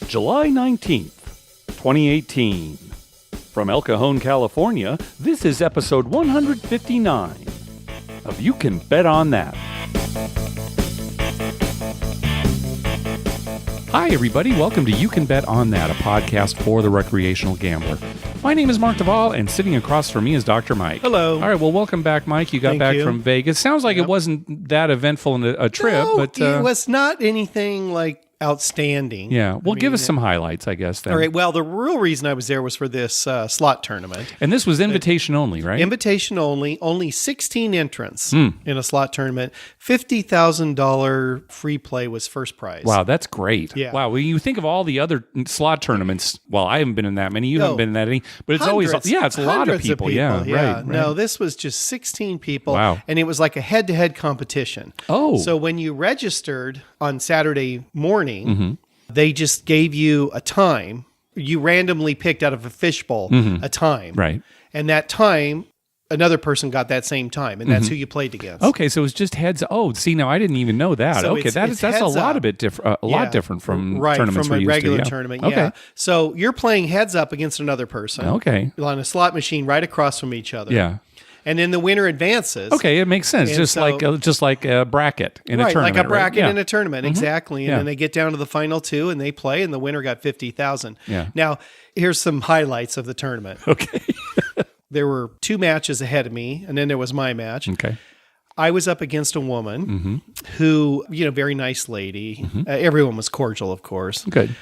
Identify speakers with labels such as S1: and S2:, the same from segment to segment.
S1: July 19th, 2018. From El Cajon, California, this is episode 159 of You Can Bet on That. Hi, everybody. Welcome to You Can Bet on That, a podcast for the recreational gambler. My name is Mark Duvall, and sitting across from me is Dr. Mike.
S2: Hello.
S1: All right, well, welcome back, Mike. You got
S2: Thank
S1: back
S2: you.
S1: from Vegas. Sounds like it wasn't that eventful in a trip,
S2: No,
S1: but...
S2: it was not anything like outstanding.
S1: Yeah, well, give us
S2: mean,
S1: some highlights, I guess, then.
S2: All right. Well, the real reason I was there was for this slot tournament.
S1: And this was invitation only, right?
S2: Invitation only 16 entrants in a slot tournament. $50,000 free play was first prize.
S1: Wow, that's great.
S2: Yeah.
S1: Wow, when you think of all the other slot tournaments, well, I haven't been in that many, you haven't been in that any, but it's always, it's a lot of
S2: Hundreds
S1: people. Yeah, right.
S2: No, this was just 16 people.
S1: Wow.
S2: And it was like a head-to-head competition.
S1: Oh.
S2: So when you registered on Saturday morning,
S1: Mm-hmm.
S2: they just gave you a time. You randomly picked out of a fishbowl a time.
S1: Right.
S2: And that time, another person got that same time, and that's who you played against.
S1: Okay, so it was just heads. Oh, see, now I didn't even know that.
S2: So
S1: Okay,
S2: it's
S1: that's a
S2: heads
S1: lot
S2: up.
S1: of it different. A lot different from tournaments
S2: from
S1: we're
S2: a
S1: used
S2: regular
S1: to. Yeah.
S2: tournament.
S1: Okay.
S2: Yeah. So you're playing heads up against another person.
S1: Okay.
S2: On a slot machine right across from each other.
S1: Yeah.
S2: And then the winner advances.
S1: Okay, it makes sense.
S2: And
S1: Just like a bracket in a
S2: Right,
S1: tournament.
S2: like a bracket
S1: right?
S2: in a tournament, exactly. And
S1: Yeah.
S2: then they get down to the final two and they play, and the winner got $50,000.
S1: Yeah.
S2: Now, here's some highlights of the tournament.
S1: Okay.
S2: There were two matches ahead of me, and then there was my match.
S1: Okay.
S2: I was up against a woman who, very nice lady. Everyone was cordial, of course.
S1: Good.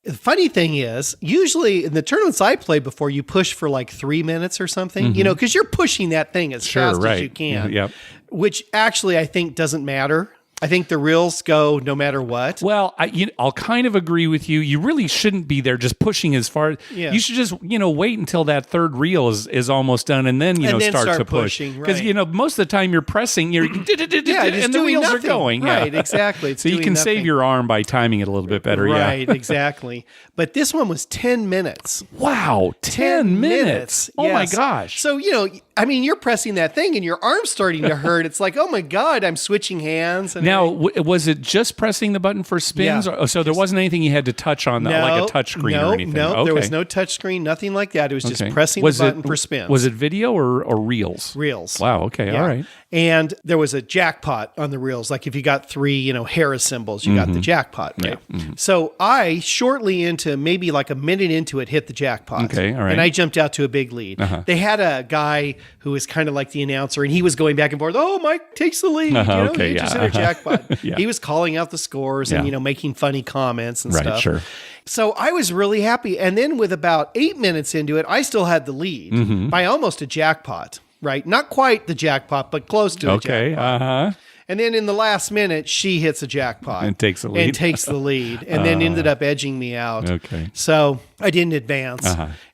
S2: The funny thing is, usually in the tournaments I played before, you push for like 3 minutes or something, because you're pushing that thing as fast as you can.
S1: Yeah, yep.
S2: Which actually I think doesn't matter. I think the reels go no matter what.
S1: Well, I'll kind of agree with you. You really shouldn't be there just pushing as far.
S2: Yeah.
S1: You should just wait until that third reel is almost done, and then
S2: then
S1: start to push.
S2: pushing,
S1: Because
S2: right.
S1: most of the time you're pressing,
S2: just
S1: and the
S2: doing
S1: wheels
S2: nothing.
S1: are going.
S2: Right,
S1: yeah.
S2: exactly. It's
S1: So you
S2: doing
S1: can save
S2: nothing.
S1: your arm by timing it a little bit better.
S2: Right,
S1: Yeah.
S2: exactly. But this one was 10 minutes.
S1: Wow, 10 minutes. Oh my
S2: yes.
S1: gosh.
S2: So, you're pressing that thing and your arm's starting to hurt. It's like, oh my God, I'm switching hands. And
S1: Now, was it just pressing the button for spins?
S2: Yeah.
S1: So there wasn't anything you had to touch on, like a touch screen or anything?
S2: No,
S1: Okay.
S2: there was no touch screen, nothing like that. It was just
S1: Okay.
S2: pressing the button for spins.
S1: Was it video or reels?
S2: Reels?
S1: Wow, okay,
S2: Yeah.
S1: all right.
S2: And there was a jackpot on the reels. Like if you got 3, Harris symbols, you got the jackpot, right? So I, shortly into, maybe like a minute into it, hit the jackpot.
S1: Okay, all right.
S2: And I jumped out to a big lead. They had a guy who was kind of like the announcer, and he was going back and forth. Oh, Mike takes the lead.
S1: Okay,
S2: he just
S1: yeah.
S2: hit a jackpot.
S1: Yeah.
S2: He was calling out the scores and,
S1: Yeah.
S2: making funny comments and
S1: Right,
S2: stuff.
S1: sure.
S2: So I was really happy. And then with about 8 minutes into it, I still had the lead by almost a jackpot, right? Not quite the jackpot, but close to a
S1: Okay,
S2: jackpot. And then in the last minute, she hits a jackpot.
S1: And takes the lead.
S2: And takes the lead. And then ended up edging me out.
S1: Okay.
S2: So I didn't advance.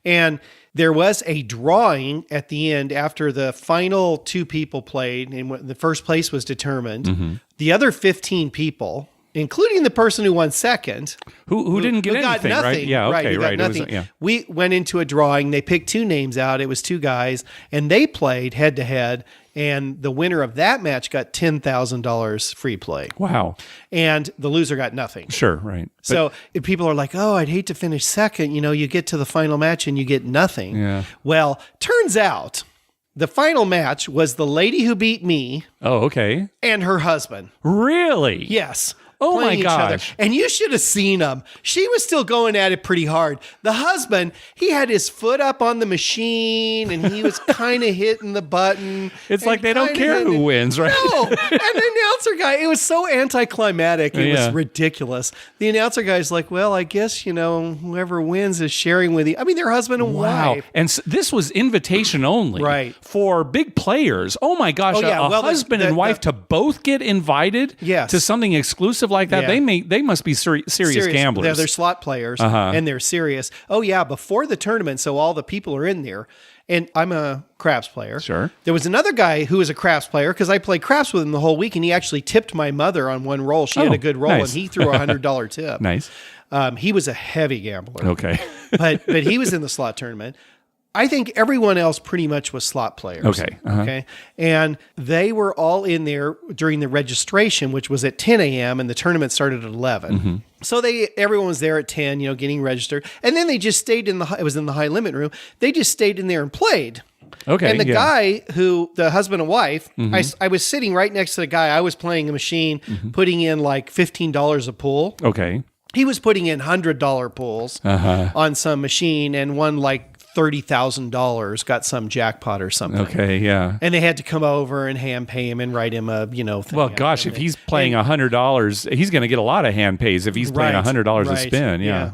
S2: And there was a drawing at the end after the final 2 people played and when the first place was determined. The other 15 people, including the person who won second,
S1: Who didn't get
S2: who got
S1: anything,
S2: nothing,
S1: right? Yeah, okay,
S2: who got
S1: right. It was-
S2: nothing.
S1: yeah.
S2: We went into a drawing. They picked 2 names out. It was 2 guys, and they played head to head. And the winner of that match got $10,000 free play,
S1: Wow.
S2: and the loser got nothing.
S1: Sure, right.
S2: So if people are like, "Oh, I'd hate to finish second," you get to the final match and you get nothing.
S1: Yeah.
S2: Well, turns out the final match was the lady who beat me
S1: Oh, okay.
S2: and her husband.
S1: Really?
S2: Yes.
S1: Oh my
S2: playing each other.
S1: gosh.
S2: And you should have seen them. She was still going at it pretty hard. The husband, he had his foot up on the machine and he was kind of hitting the button.
S1: It's
S2: and
S1: like they don't
S2: kinda
S1: care
S2: hitting
S1: who
S2: it.
S1: wins, right?
S2: No. And the announcer guy, it was so anticlimactic. It
S1: Yeah.
S2: was ridiculous. The announcer guy's like, well, I guess, whoever wins is sharing with you. I mean, they're husband and
S1: Wow.
S2: wife.
S1: And this was invitation only.
S2: Right.
S1: For big players. Oh my gosh.
S2: Oh, yeah.
S1: A
S2: Well,
S1: husband and wife to both get invited
S2: Yes.
S1: to something exclusive like that.
S2: Yeah.
S1: They must be serious gamblers.
S2: Yeah, they're slot players and they're serious. Oh yeah, before the tournament, so all the people are in there. And I'm a craps player.
S1: Sure.
S2: There was another guy who was a craps player because I played craps with him the whole week, and he actually tipped my mother on one roll. She had
S1: Oh,
S2: a good roll,
S1: nice.
S2: and he threw a $100 tip.
S1: Nice.
S2: He was a heavy gambler.
S1: Okay.
S2: but he was in the slot tournament. I think everyone else pretty much was slot players.
S1: Okay.
S2: Okay. And they were all in there during the registration, which was at 10 a.m. and the tournament started at 11. So everyone was there at 10, getting registered. And then they just stayed it was in the high limit room. They just stayed in there and played.
S1: Okay.
S2: And the guy the husband and wife, I was sitting right next to the guy. I was playing a machine, putting in like $15 a pool.
S1: Okay.
S2: He was putting in $100 pools on some machine and won like $30,000, got some jackpot or something.
S1: Okay, yeah.
S2: And they had to come over and hand pay him and write him a, thing.
S1: Well, gosh, if he's playing $100, he's going to get a lot of hand pays if he's playing $100 a spin. Yeah.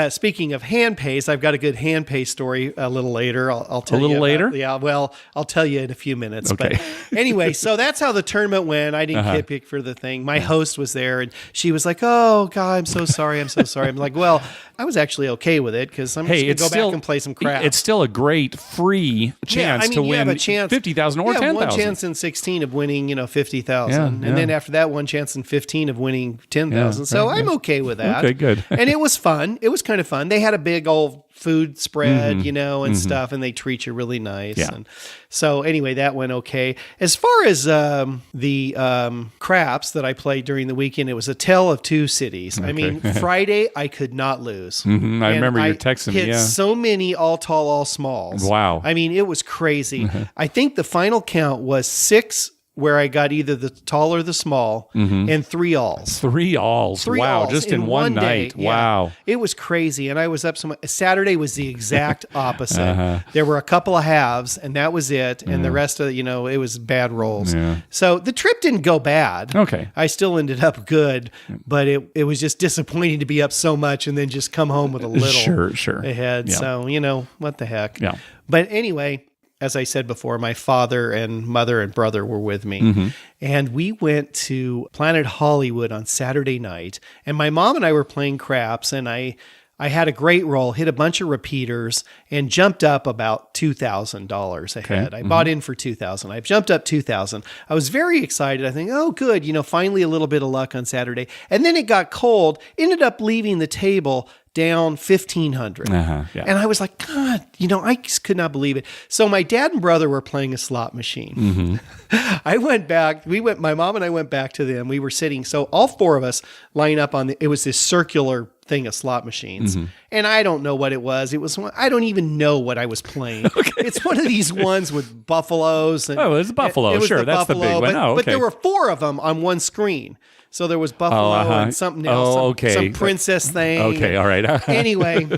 S2: Speaking of hand pays, I've got a good hand pay story a little later. I'll tell you.
S1: A little later?
S2: Yeah, well, I'll tell you in a few minutes.
S1: Okay.
S2: But anyway, so that's how the tournament went. I didn't get picked for the thing. My host was there, and she was like, "Oh, God, I'm so sorry. I'm so sorry." I'm like, "Well, I was actually okay with it because I'm just going to go back and play some crap."
S1: It's still a great free chance to win $50,000 or $10,000.
S2: One chance in 16 of winning, $50,000, and then after that, one chance in 15 of winning $10,000. So I'm okay with that.
S1: Okay, good.
S2: And it was fun. It was kind of fun. They had a big old food spread, and stuff, and they treat you really nice.
S1: Yeah.
S2: And so anyway, that went okay. As far as the craps that I played during the weekend, it was a tale of two cities. Okay. I mean, Friday I could not lose.
S1: I remember you texting me.
S2: Yeah, so many all tall, all smalls.
S1: Wow.
S2: I mean, it was crazy. I think the final count was 6. Where I got either the tall or the small, and 3 alls.
S1: 3 alls. Wow, just in one night.
S2: Yeah.
S1: Wow.
S2: It was crazy. And I was up Saturday was the exact opposite. There were a couple of halves, and that was it. And the rest of it was bad rolls. Yeah. So the trip didn't go bad.
S1: Okay.
S2: I still ended up good, but it was just disappointing to be up so much and then just come home with a little ahead. Yeah. So, what the heck.
S1: Yeah.
S2: But anyway, as I said before, my father and mother and brother were with me. And we went to Planet Hollywood on Saturday night. And my mom and I were playing craps. And I had a great roll, hit a bunch of repeaters, and jumped up about $2,000 ahead. I bought in for $2,000. I jumped up $2,000. I was very excited. I think, oh, good. finally a little bit of luck on Saturday. And then it got cold, ended up leaving the table down $1,500. And I was like, God, I just could not believe it. So my dad and brother were playing a slot machine. I went back. My mom and I went back to them. We were sitting. So all 4 of us line up it was this circular thing of slot machines. And I don't know what it was. I don't even know what I was playing. It's one of these ones with buffaloes. And
S1: it's a buffalo. Sure, that's the big one.
S2: But there were 4 of them on one screen. So there was buffalo and something else, some princess thing.
S1: Okay, all right.
S2: Anyway.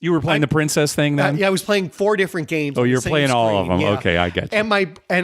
S1: You were playing the princess thing then?
S2: Yeah, I was playing 4 different games.
S1: Oh, you're playing all of them.
S2: Yeah.
S1: Okay, I get you.
S2: And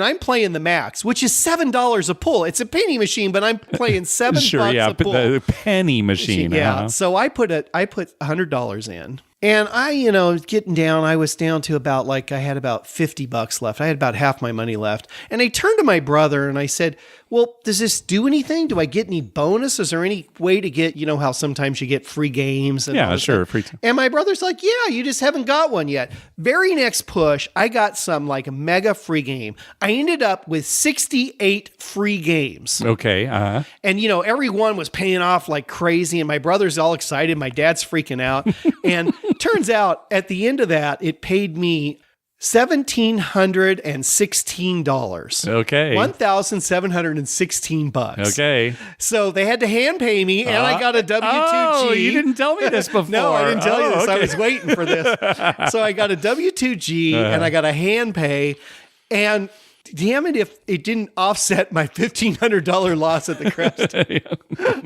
S2: I'm playing the max, which is $7 a pull. It's a penny machine, but I'm playing $7 a pull.
S1: The penny machine.
S2: Yeah. So I put $100 in. And I, getting down, I was down to about I had about $50 left. I had about half my money left. And I turned to my brother and I said, well, does this do anything? Do I get any bonus? Is there any way to get, how sometimes you get free games? And
S1: yeah, sure. Free time.
S2: And my brother's like, yeah, you just haven't got one yet. Very next push, I got some mega free game. I ended up with 68 free games.
S1: Okay.
S2: And, every one was paying off like crazy. And my brother's all excited. My dad's freaking out. And turns out at the end of that, it paid me $1,716.
S1: Okay.
S2: $1,716.
S1: Okay.
S2: So they had to hand pay me, and I got a W-2G.
S1: Oh, you didn't tell me this before.
S2: No, I didn't tell you this.
S1: Okay.
S2: I was waiting for this. So I got a W-2G, and I got a hand pay, and damn it if it didn't offset my $1,500 loss at the Crest.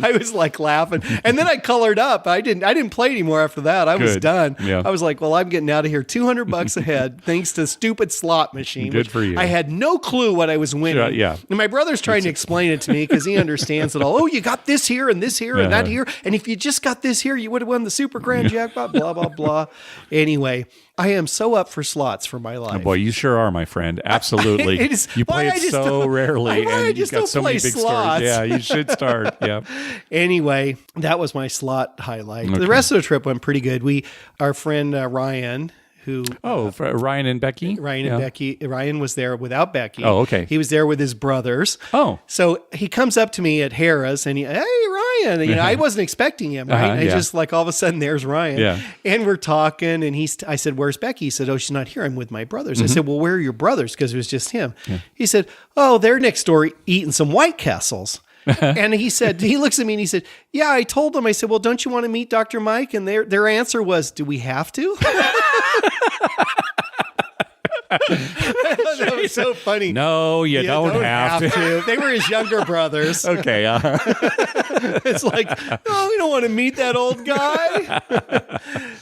S2: I was laughing. And then I colored up. I didn't play anymore after that. I was done.
S1: Yeah.
S2: I was like, well, I'm getting out of here. $200 ahead thanks to stupid slot machine.
S1: Good for you.
S2: I had no clue what I was winning.
S1: Sure, yeah.
S2: And my brother's trying to explain it to me because he understands it all. Oh, you got this here and this here and that here. And if you just got this here, you would have won the super grand jackpot, blah, blah, blah. Anyway, I am so up for slots for my life.
S1: Oh boy, you sure are, my friend. Absolutely. You play it so rarely, and you've got so many big
S2: slots.
S1: stories. Yeah, you should start. Yeah.
S2: Anyway, that was my slot highlight. Okay. The rest of the trip went pretty good. Our friend Ryan, who
S1: for Ryan and Becky.
S2: And Becky. Ryan was there without Becky.
S1: Oh, okay.
S2: He was there with his brothers.
S1: Oh,
S2: so he comes up to me at Harrah's and hey Ryan, Ryan. You know, I wasn't expecting him, right? And
S1: yeah.
S2: just like all of a sudden, there's Ryan.
S1: Yeah.
S2: And we're talking, and I said, "Where's Becky?" He said, "Oh, she's not here. I'm with my brothers." I said, "Well, where are your brothers?" Because it was just him. Yeah. He said, "Oh, they're next door eating some White Castles." And he said, he looks at me and he said, "Yeah, I told them." I said, "Well, don't you want to meet Dr. Mike?" And their answer was, "Do we have to?" That was so funny.
S1: No, you don't have to.
S2: They were his younger brothers.
S1: Okay.
S2: It's like, oh, we don't want to meet that old guy.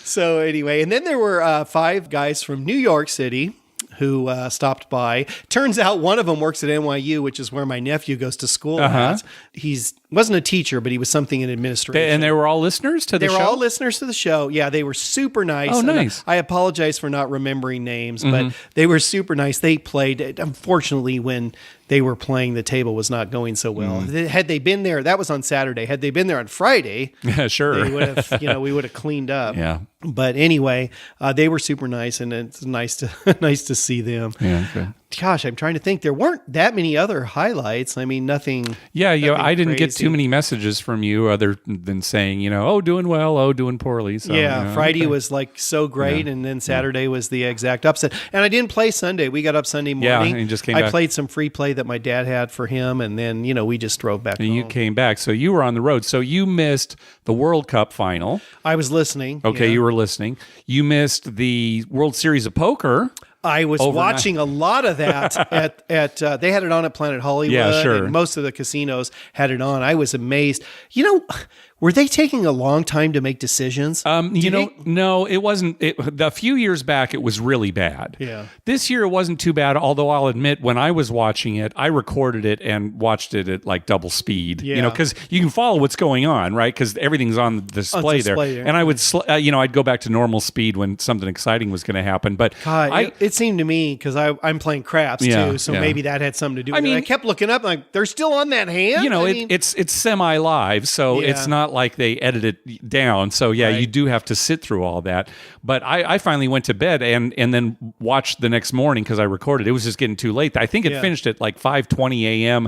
S2: So anyway, and then there were 5 guys from New York City who stopped by. Turns out one of them works at NYU, which is where my nephew goes to school at. He's wasn't a teacher, but he was something in administration.
S1: And they were all listeners to the show?
S2: They were all listeners to the show. Yeah, they were super nice.
S1: Oh, nice.
S2: I apologize for not remembering names, but they were super nice. They played. Unfortunately, when they were playing, the table was not going so well. Had they been there, that was on Saturday. Had they been there on Friday,
S1: sure,
S2: they would have, we would have cleaned up.
S1: Yeah.
S2: But anyway, they were super nice, and it's nice to see them.
S1: Yeah. Okay.
S2: Gosh, I'm trying to think. There weren't that many other highlights. I mean, nothing.
S1: Yeah, I didn't get
S2: crazy.
S1: too many messages from you other than saying, oh, doing well, oh, doing poorly. So,
S2: yeah, Friday was like so great, and then Saturday was the exact opposite. And I didn't play Sunday. We got up Sunday morning.
S1: Yeah, and you just came back.
S2: I played some free play that my dad had for him, and then we just drove back.
S1: And
S2: home.
S1: you came back, so you were on the road. So you missed the World Cup final.
S2: I was listening.
S1: Okay,
S2: yeah.
S1: you were listening. You missed the World Series of Poker.
S2: I was watching a lot of that at they had it on at Planet Hollywood.
S1: Yeah, sure.
S2: And most of the casinos had it on. I was amazed. Were they taking a long time to make decisions?
S1: No, it wasn't. A few years back, it was really bad.
S2: Yeah.
S1: This year, it wasn't too bad, although I'll admit, when I was watching it, I recorded it and watched it at like double speed.
S2: Yeah.
S1: Because you can follow what's going on, right? Because everything's on the display there. And I would, I'd go back to normal speed when something exciting was going to happen. But
S2: it seemed to me, because I'm playing craps too, so maybe that had something to do with it. I kept looking up, like, they're still on that hand?
S1: It's semi-live, so it's not like they edit it down. So you do have to sit through all that. But I finally went to bed and then watched the next morning because I recorded. It was just getting too late. I think it finished at like 5:20 a.m.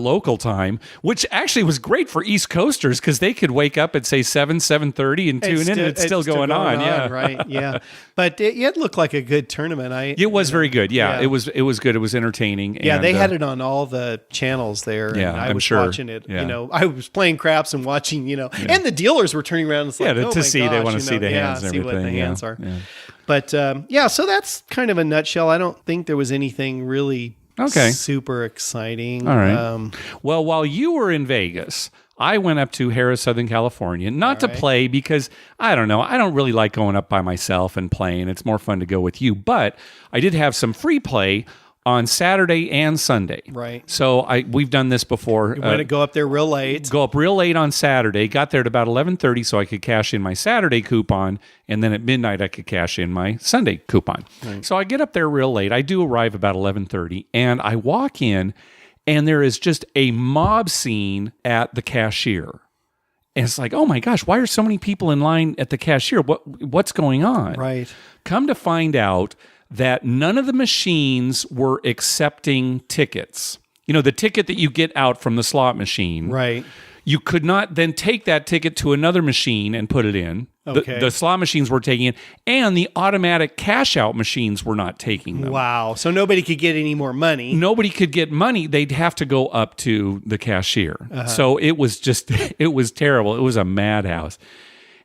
S1: Local time, which actually was great for East Coasters because they could wake up at say 7:30 and tune in, and it's still going on. Yeah,
S2: right. Yeah, but it looked like a good tournament.
S1: It was very good. Yeah, it was good. It was entertaining.
S2: Yeah,
S1: and,
S2: they had it on all the channels there.
S1: Yeah,
S2: and I
S1: I'm
S2: was
S1: sure.
S2: watching it.
S1: Yeah.
S2: I was playing craps and watching. And the dealers were turning around and it's like,
S1: to see. They want to see the hands and
S2: see
S1: everything.
S2: what the hands are.
S1: Yeah.
S2: But so that's kind of a nutshell. I don't think there was anything really super exciting.
S1: All right. Well, while you were in Vegas, I went up to Harrah's, Southern California, not to play because, I don't know, I don't really like going up by myself and playing. It's more fun to go with you. But I did have some free play on Saturday and Sunday.
S2: Right.
S1: So we've done this before.
S2: You want to go up there real late.
S1: Go up real late on Saturday. Got there at about 11:30 so I could cash in my Saturday coupon, and then at midnight I could cash in my Sunday coupon. Right. So I get up there real late. I do arrive about 11:30, and I walk in, and there is just a mob scene at the cashier. And it's like, oh my gosh, why are so many people in line at the cashier? What's going on?
S2: Right.
S1: Come to find out that none of the machines were accepting tickets. The ticket that you get out from the slot machine.
S2: Right.
S1: You could not then take that ticket to another machine and put it in.
S2: Okay.
S1: The slot machines were taking it, and the automatic cash out machines were not taking them.
S2: Wow. So nobody could get any more money.
S1: Nobody could get money. They'd have to go up to the cashier. So it was just, it was terrible. It was a madhouse.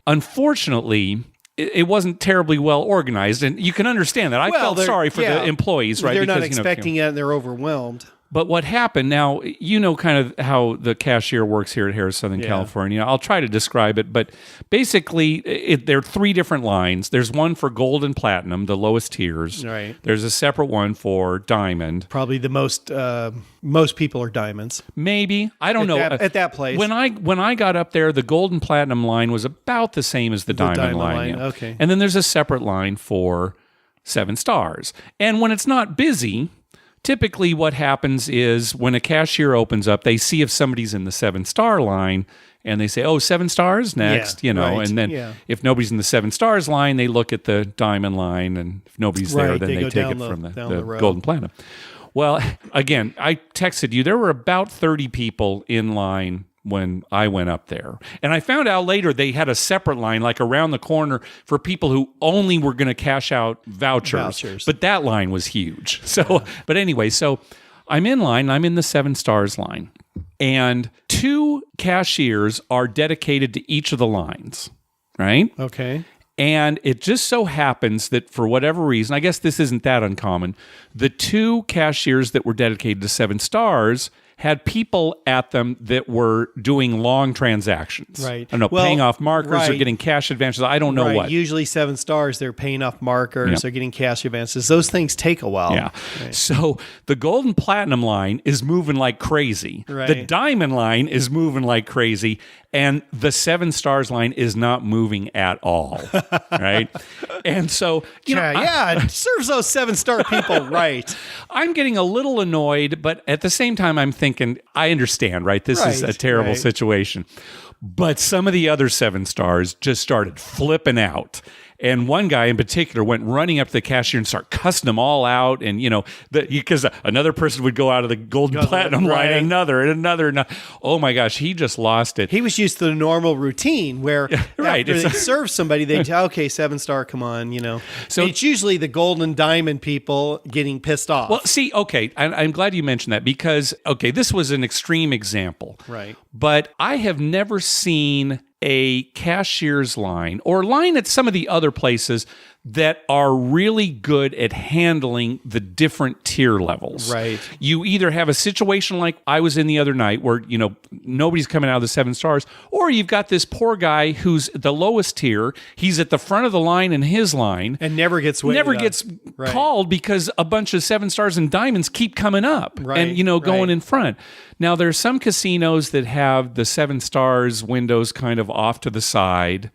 S1: Unfortunately, it wasn't terribly well organized, and you can understand that. I felt sorry for the employees, right?
S2: They're not expecting it, and they're overwhelmed.
S1: But what happened now, kind of how the cashier works here at Harrah's, Southern California. I'll try to describe it, but basically there are 3 different lines. There's one for gold and platinum, the lowest tiers.
S2: Right.
S1: There's a separate one for diamond.
S2: Probably the most people are diamonds.
S1: Maybe. I don't know.
S2: At that place.
S1: When I got up there, the gold and platinum line was about the same as the diamond line. Yeah.
S2: Okay.
S1: And then there's a separate line for 7 stars. And when it's not busy, typically what happens is when a cashier opens up, they see if somebody's in the 7-star line and they say, 7 stars next,
S2: right.
S1: and then if nobody's in the 7 stars line, they look at the diamond line, and if nobody's there, then they take it from the gold and platinum. Well, again, I texted you. There were about 30 people in line when I went up there. And I found out later they had a separate line, like around the corner, for people who only were going to cash out vouchers. But that line was huge. So, but anyway, so I'm in line. I'm in the 7 Stars line. And 2 cashiers are dedicated to each of the lines, right?
S2: Okay.
S1: And it just so happens that for whatever reason, I guess this isn't that uncommon, the 2 cashiers that were dedicated to 7 Stars had people at them that were doing long transactions.
S2: Right.
S1: I don't know, paying off markers or getting cash advances. I don't know what.
S2: Usually 7 Stars, they're paying off markers or getting cash advances. Those things take a while.
S1: Yeah. Right. So the gold and platinum line is moving like crazy.
S2: Right.
S1: The diamond line is moving like crazy. And the 7 Stars line is not moving at all. Right. And so,
S2: it serves those 7-star people right.
S1: I'm getting a little annoyed, but at the same time, I'm thinking, I understand, right? This is a terrible situation. But some of the other 7 Stars just started flipping out. And one guy in particular went running up to the cashier and start cussing them all out. And, because another person would go out of the gold and platinum line, another. Oh my gosh, he just lost it.
S2: He was used to the normal routine where after they serve somebody, they tell, okay, 7-star, come on, So it's usually the gold and diamond people getting pissed off.
S1: Well, see, okay, I'm glad you mentioned that because, this was an extreme example.
S2: Right.
S1: But I have never seen a cashier's line or line at some of the other places that are really good at handling the different tier levels.
S2: Right.
S1: You either have a situation like I was in the other night where, nobody's coming out of the 7 Stars, or you've got this poor guy who's the lowest tier. He's at the front of the line in his line.
S2: And never gets
S1: called because a bunch of 7 Stars and diamonds keep coming up and, going in front. Now, there's some casinos that have the 7 Stars windows kind of off to the side.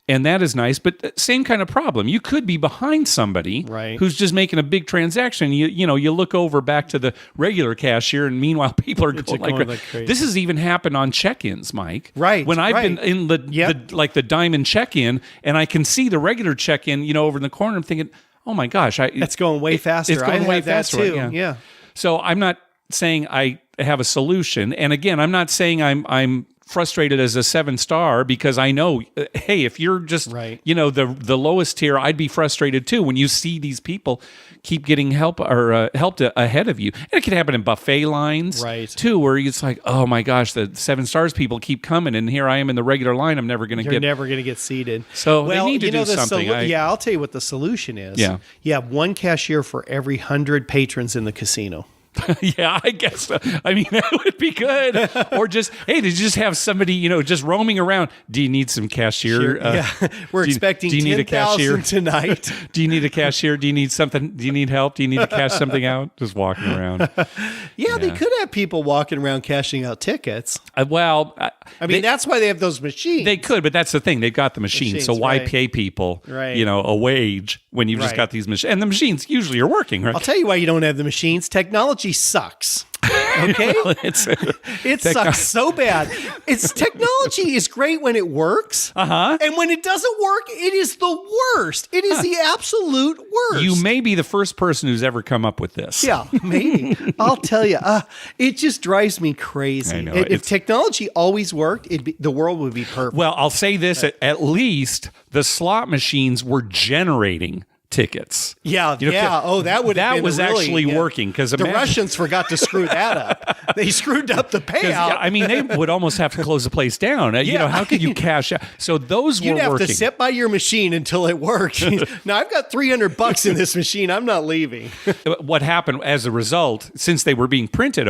S1: And that is nice, but same kind of problem. You could be behind somebody who's just making a big transaction. You look over back to the regular cashier, and meanwhile, people are going like crazy. This has even happened on check-ins, Mike.
S2: Right.
S1: When I've been in the diamond check-in, and I can see the regular check-in, over in the corner, I'm thinking, oh my gosh,
S2: that's going way faster.
S1: It's going way faster
S2: too.
S1: Yeah. So I'm not saying I have a solution, and again, I'm not saying I'm frustrated as a 7 Star because I know, hey, if you're just, the lowest tier, I'd be frustrated too when you see these people keep getting helped ahead of you. And it can happen in buffet lines too, where it's like, oh my gosh, the 7 Stars people keep coming and here I am in the regular line. I'm never going to get
S2: seated.
S1: So they need to do something.
S2: I'll tell you what the solution is.
S1: Yeah.
S2: You have one cashier for every 100 patrons in the casino.
S1: Yeah, I guess so. I mean, that would be good. Or just, hey, did you just have somebody, just roaming around? Do you need some cashier?
S2: We're expecting 10,000 tonight.
S1: Do you need a cashier? Do you need something? Do you need help? Do you need to cash something out? Just walking around.
S2: Yeah, they could have people walking around cashing out tickets.
S1: I mean,
S2: that's why they have those machines.
S1: They could, but that's the thing. They've got the machines. So why pay people, a wage when you've just got these machines? And the machines usually are working, right?
S2: I'll tell you why you don't have the machines. Technology sucks. Okay, it sucks so bad. Technology is great when it works, and when it doesn't work, it is the worst. It is the absolute worst.
S1: You may be the first person who's ever come up with this.
S2: Yeah, maybe. I'll tell you, it just drives me crazy.
S1: I know,
S2: if technology always worked, the world would be perfect.
S1: Well, I'll say this: at least the slot machines were generating tickets.
S2: Yeah. Oh, that was
S1: actually working because
S2: the Russians forgot to screw that up. They screwed up the payout.
S1: They would almost have to close the place down. How could you cash out? So those were working.
S2: You'd have to sit by your machine until it worked. Now I've got $300 in this machine. I'm not leaving.
S1: What happened as a result, since they were being printed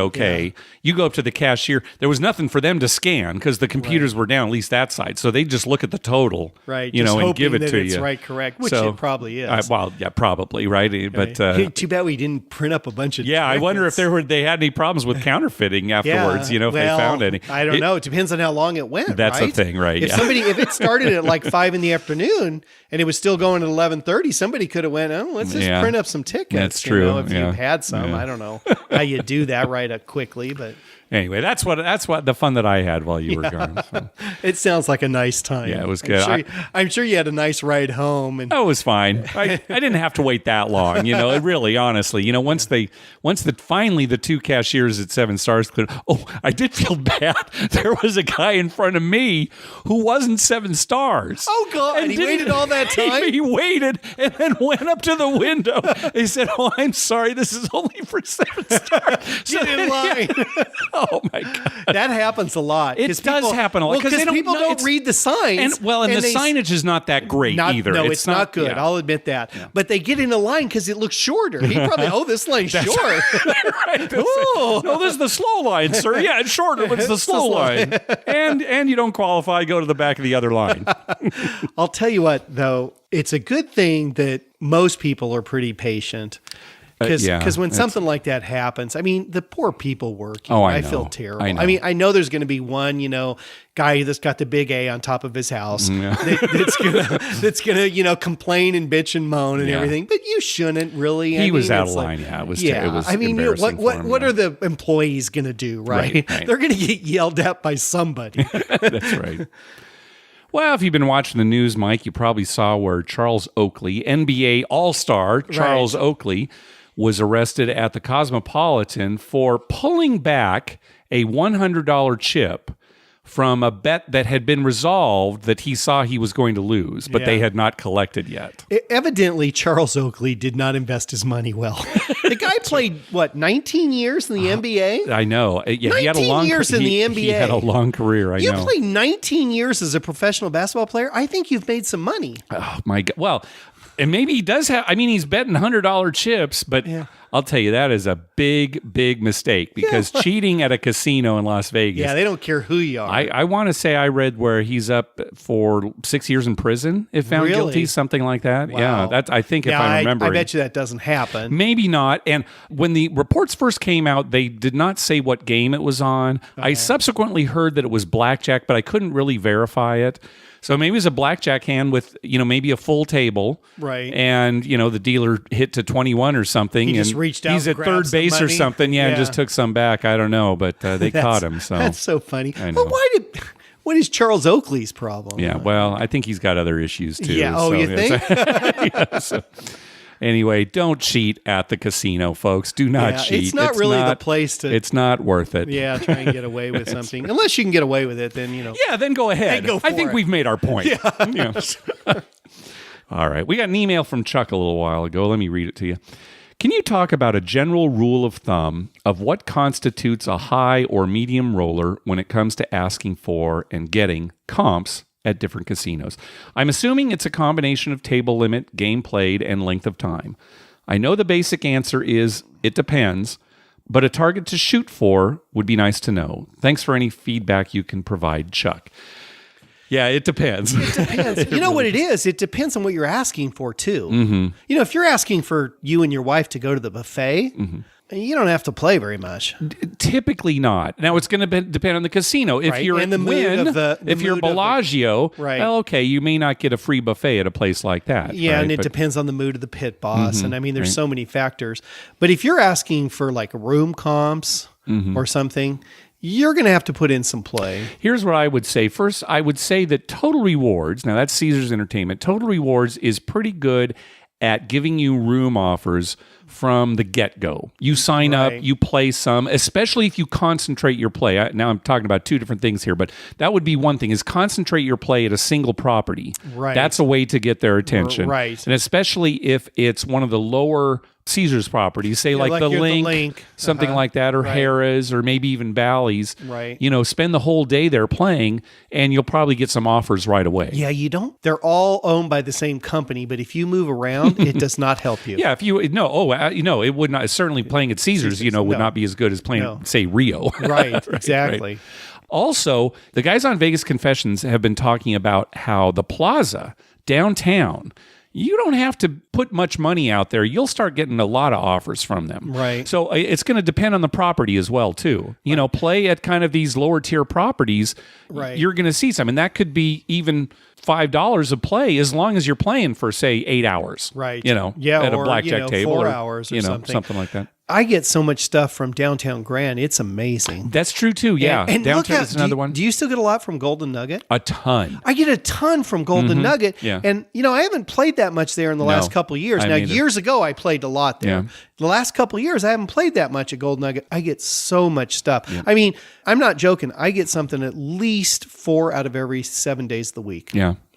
S1: you go up to the cashier. There was nothing for them to scan because the computers were down, at least that side. So they just look at the total, and give it to you.
S2: Correct, which it probably is.
S1: Well, yeah, probably, right? But
S2: too bad we didn't print up a bunch of.
S1: Yeah, tickets. I wonder if they had any problems with counterfeiting afterwards. If they found any.
S2: I don't know. It depends on how long it went.
S1: That's the thing, right?
S2: If it started at like 5 p.m. and it was still going at 11:30, somebody could have went, let's just print up some tickets.
S1: That's true.
S2: If you had some, I don't know how you do that quickly, but.
S1: Anyway, that's what the fun that I had while you were gone. So.
S2: It sounds like a nice time.
S1: Yeah, it was good.
S2: I'm sure you had a nice ride home. And
S1: it was fine. I didn't have to wait that long. It really, honestly, once finally the two cashiers at Seven Stars cleared. Oh, I did feel bad. There was a guy in front of me who wasn't Seven Stars.
S2: Oh God! And he waited all that time.
S1: He waited and then went up to the window. He said, "Oh, I'm sorry. This is only for Seven Stars."
S2: Get in line.
S1: Oh my God,
S2: that happens a lot.
S1: It does happen a lot
S2: because people don't read the signs.
S1: And the signage is not that great either.
S2: No, it's not good. Yeah. I'll admit that. Yeah. But they get in a line because it looks shorter. He probably, this line's short.
S1: Right. No, this is the slow line, sir. Yeah, it's shorter, but it's the slow line. And you don't qualify. Go to the back of the other line.
S2: I'll tell you what, though, it's a good thing that most people are pretty patient. Because when something like that happens, I mean, the poor people working. I feel terrible. I mean, I know there's going to be one, guy that's got the big A on top of his house that's gonna, complain and bitch and moan and everything. But you shouldn't really.
S1: He was out of line. It was.
S2: I mean, what are the employees going to do? Right? They're going to get yelled at by somebody.
S1: That's right. Well, if you've been watching the news, Mike, you probably saw where Charles Oakley, NBA All-Star Charles Oakley, was arrested at the Cosmopolitan for pulling back a $100 chip from a bet that had been resolved that he saw he was going to lose, but they had not collected yet.
S2: Evidently, Charles Oakley did not invest his money well. The guy played, 19 years in the NBA?
S1: I know. Yeah,
S2: 19
S1: he had a long
S2: years in the NBA.
S1: He had a long career, I know.
S2: You played 19 years as a professional basketball player? I think you've made some money.
S1: Oh, my God. Well, and maybe he does have, he's betting $100 chips, but I'll tell you, that is a big, big mistake because cheating at a casino in Las Vegas.
S2: Yeah, they don't care who you are.
S1: I want to say I read where he's up for 6 years in prison if found guilty, something like that. Wow. Yeah, that's, I think if I remember.
S2: I bet you that doesn't happen.
S1: Maybe not. And when the reports first came out, they did not say what game it was on. I subsequently heard that it was blackjack, but I couldn't really verify it. So maybe it was a blackjack hand with, maybe a full table.
S2: Right.
S1: And, the dealer hit to 21 or something.
S2: He just reached out.
S1: He's at third base or something. Yeah, and just took some back. I don't know, but they caught him. So
S2: that's so funny. Well, what is Charles Oakley's problem?
S1: Yeah, well, I think he's got other issues too.
S2: Yeah. Oh, you think?
S1: Anyway, don't cheat at the casino, folks. Do not cheat.
S2: It's not really the place to.
S1: It's not worth it.
S2: Yeah, try and get away with something. Unless you can get away with it, then
S1: Yeah, then go ahead.
S2: I think
S1: we've made our point. Yeah. All right. We got an email from Chuck a little while ago. Let me read it to you. Can you talk about a general rule of thumb of what constitutes a high or medium roller when it comes to asking for and getting comps at different casinos? I'm assuming it's a combination of table limit, game played, and length of time. I know the basic answer is it depends, but a target to shoot for would be nice to know. Thanks for any feedback you can provide, Chuck. Yeah, it depends.
S2: It depends. You know what it is? It depends on what you're asking for, too. Mm-hmm. If you're asking for you and your wife to go to the buffet, you don't have to play very much.
S1: Typically not. Now, it's going to depend on the casino. If you're in the Wynn, if you're Bellagio, well, okay, you may not get a free buffet at a place like that.
S2: Yeah, and it depends on the mood of the pit boss. And there's so many factors. But if you're asking for like room comps or something, you're going to have to put in some play.
S1: Here's what I would say. First, I would say that Total Rewards, now that's Caesars Entertainment, Total Rewards is pretty good at giving you room offers from the get-go. You sign up, you play some, especially if you concentrate your play. Now I'm talking about two different things here, but that would be one thing, is concentrate your play at a single property.
S2: Right.
S1: That's a way to get their attention.
S2: Right.
S1: And especially if it's one of the lower Caesars properties, say like the Link, something like that, or Harrah's, or maybe even Bally's.
S2: Right.
S1: Spend the whole day there playing, and you'll probably get some offers right away.
S2: Yeah, you don't. They're all owned by the same company, but if you move around, it does not help you.
S1: Yeah, it would not. Certainly, playing at Caesars, would not be as good as playing, say, Rio.
S2: Right. Exactly.
S1: Right. Also, the guys on Vegas Confessions have been talking about how the Plaza downtown, you don't have to put much money out there. You'll start getting a lot of offers from them.
S2: Right.
S1: So it's going to depend on the property as well, too. Play at kind of these lower tier properties.
S2: Right.
S1: You're going to see some. And that could be even $5 a play as long as you're playing for, say, 8 hours.
S2: Right.
S1: At a blackjack table.
S2: 4 hours or something.
S1: Something like that.
S2: I get so much stuff from Downtown Grand. It's amazing.
S1: That's true too. Yeah.
S2: And
S1: Downtown
S2: look
S1: is another one.
S2: Do you still get a lot from Golden Nugget?
S1: A ton.
S2: I get a ton from Golden Nugget.
S1: Yeah.
S2: And, I haven't played that much there in the last couple of years. Now, years ago, I played a lot there.
S1: Yeah.
S2: The last couple of years, I haven't played that much at Golden Nugget. I get so much stuff. Yeah. I mean, I'm not joking. I get something at least 4 out of every 7 days of the week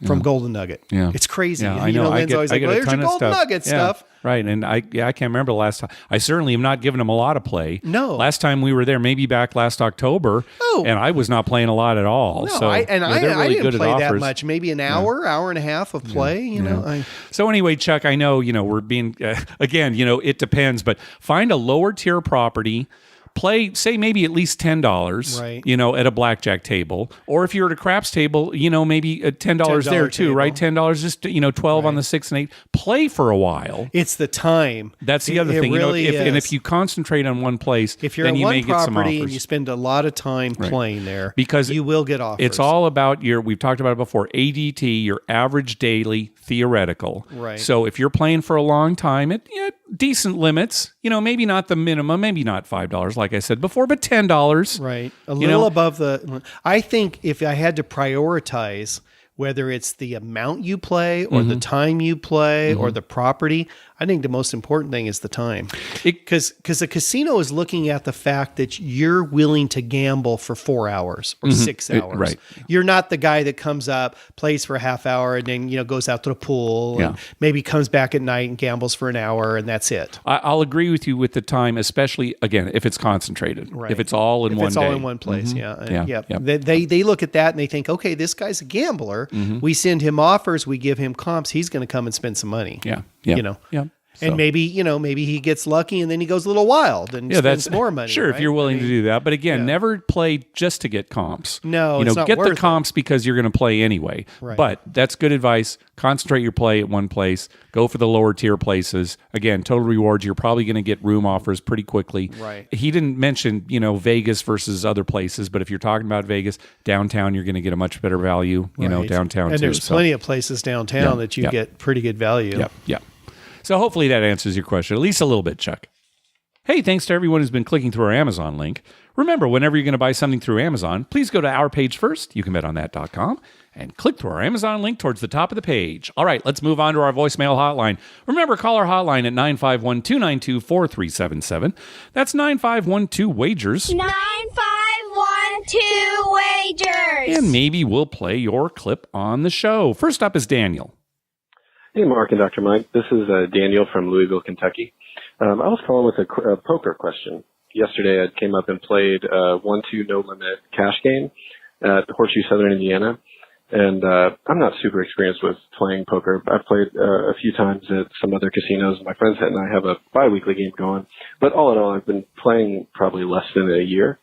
S2: from Golden Nugget. Yeah. It's crazy.
S1: Yeah, I know.
S2: Lynn's always like, well, there's your Golden Nugget stuff.
S1: Right. And I can't remember the last time. I certainly am not giving them a lot of play.
S2: No.
S1: Last time we were there, maybe back last October. Oh. And I was not playing a lot at all.
S2: No,
S1: so
S2: I
S1: really
S2: didn't play that much. Maybe an hour and a half of play, you know.
S1: So anyway, Chuck, I know, we're being, again, it depends, but find a lower tier property. Play, say maybe at least $10,
S2: right.
S1: At a blackjack table, or if you're at a craps table, maybe $10 there too, right? $10, just 12 on the 6 and 8. Play for a while.
S2: It's the time.
S1: That's the other thing.
S2: Really
S1: if you concentrate on one place,
S2: if you're
S1: then
S2: at
S1: you
S2: one
S1: may get some
S2: property
S1: offers.
S2: and you spend a lot of time playing there,
S1: because
S2: you will get offers.
S1: It's all about we've talked about it before, ADT, your average daily theoretical.
S2: Right.
S1: So if you're playing for a long time, at decent limits, maybe not the minimum, maybe not $5, like I said before, but $10.
S2: Right. A little above the. I think if I had to prioritize, whether it's the amount you play or the time you play or the property, I think the most important thing is the time. Because the casino is looking at the fact that you're willing to gamble for 4 hours or 6 hours.
S1: Right.
S2: You're not the guy that comes up, plays for a half hour, and then goes out to the pool and maybe comes back at night and gambles for an hour, and that's it.
S1: I'll agree with you with the time, especially, again, if it's concentrated.
S2: Right.
S1: If it's all in one day.
S2: If it's all in one place, yeah. They look at that and they think, okay, this guy's a gambler. We send him offers, we give him comps, he's going to come and spend some money.
S1: Yeah.
S2: And maybe he gets lucky and then he goes a little wild and spends more money.
S1: Sure, if you're willing to do that. But again, never play just to get comps.
S2: No, it's not
S1: get
S2: worth
S1: the comps because you're going to play anyway.
S2: Right.
S1: But that's good advice. Concentrate your play at one place. Go for the lower tier places. Again, Total Rewards, you're probably going to get room offers pretty quickly.
S2: Right.
S1: He didn't mention, Vegas versus other places, but if you're talking about Vegas, downtown, you're going to get a much better value, downtown
S2: and
S1: too.
S2: There's plenty of places downtown that you get pretty good value.
S1: Yeah. So hopefully that answers your question, at least a little bit, Chuck. Hey, thanks to everyone who's been clicking through our Amazon link. Remember, whenever you're going to buy something through Amazon, please go to our page first, youcanbetonthat.com, and click through our Amazon link towards the top of the page. All right, let's move on to our voicemail hotline. Remember, call our hotline at 951-292-4377. That's 9512-WAGERS.
S3: 9512-WAGERS.
S1: And maybe we'll play your clip on the show. First up is Daniel.
S4: Hey, Mark and Dr. Mike. This is Daniel from Louisville, Kentucky. I was calling with a poker question. Yesterday, I came up and played a 1-2 no-limit cash game at Horseshoe Southern Indiana. And I'm not super experienced with playing poker. I've played a few times at some other casinos. My friends and I have a bi-weekly game going. But all in all, I've been playing probably less than a year.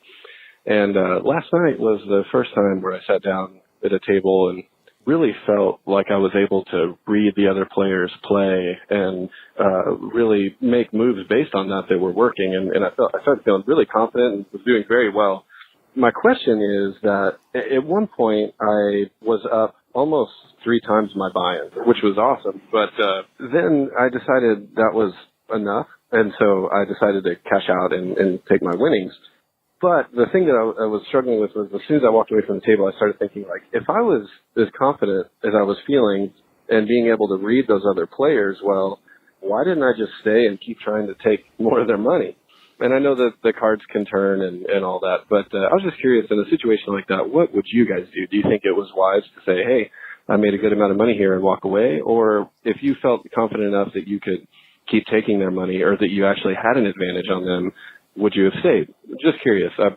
S4: And last night was the first time where I sat down at a table and really felt like I was able to read the other players play and really make moves based on that were working. And I started feeling really confident and was doing very well. My question is that at one point I was up almost 3 times my buy-in, which was awesome. But then I decided that was enough. And so I decided to cash out and take my winnings. But the thing that I was struggling with was as soon as I walked away from the table, I started thinking, like, if I was as confident as I was feeling and being able to read those other players well, why didn't I just stay and keep trying to take more of their money? And I know that the cards can turn and all that, but I was just curious, in a situation like that, what would you guys do? Do you think it was wise to say, hey, I made a good amount of money here and walk away? Or if you felt confident enough that you could keep taking their money or that you actually had an advantage on them, would you have stayed? Just curious. I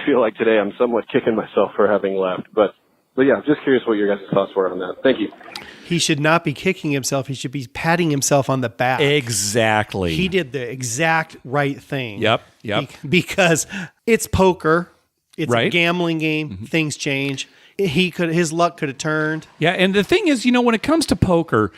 S4: feel like today I'm somewhat kicking myself for having left. But yeah, just curious what your guys' thoughts were on that. Thank you.
S2: He should not be kicking himself. He should be patting himself on the back.
S1: Exactly.
S2: He did the exact right thing.
S1: Yep.
S2: Because it's poker. It's
S1: right.
S2: a gambling game. Mm-hmm. Things change. His luck could have turned.
S1: Yeah, and the thing is, when it comes to poker,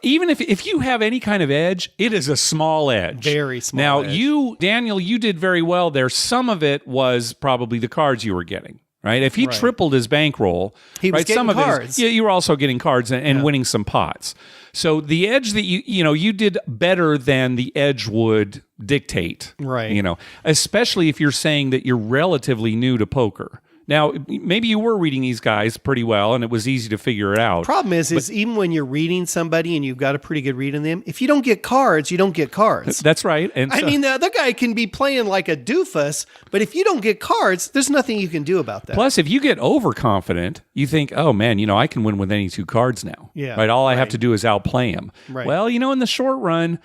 S1: even if you have any kind of edge, it is a small edge.
S2: Very small
S1: now,
S2: edge.
S1: Daniel, you did very well there. Some of it was probably the cards you were getting. right? If he tripled his bankroll,
S2: he was
S1: right,
S2: getting cards.
S1: You were also getting cards and winning some pots. So the edge that you did better than the edge would dictate,
S2: right?
S1: Especially if you're saying that you're relatively new to poker. Now, maybe you were reading these guys pretty well, and it was easy to figure it out.
S2: Problem is even when you're reading somebody and you've got a pretty good read on them, if you don't get cards, you don't get cards.
S1: That's right. And
S2: I mean, the other guy can be playing like a doofus, but if you don't get cards, there's nothing you can do about that.
S1: Plus, if you get overconfident, you think, oh, man, I can win with any 2 cards now.
S2: Yeah,
S1: right? All I have to do is outplay him.
S2: Right.
S1: Well, in the short run,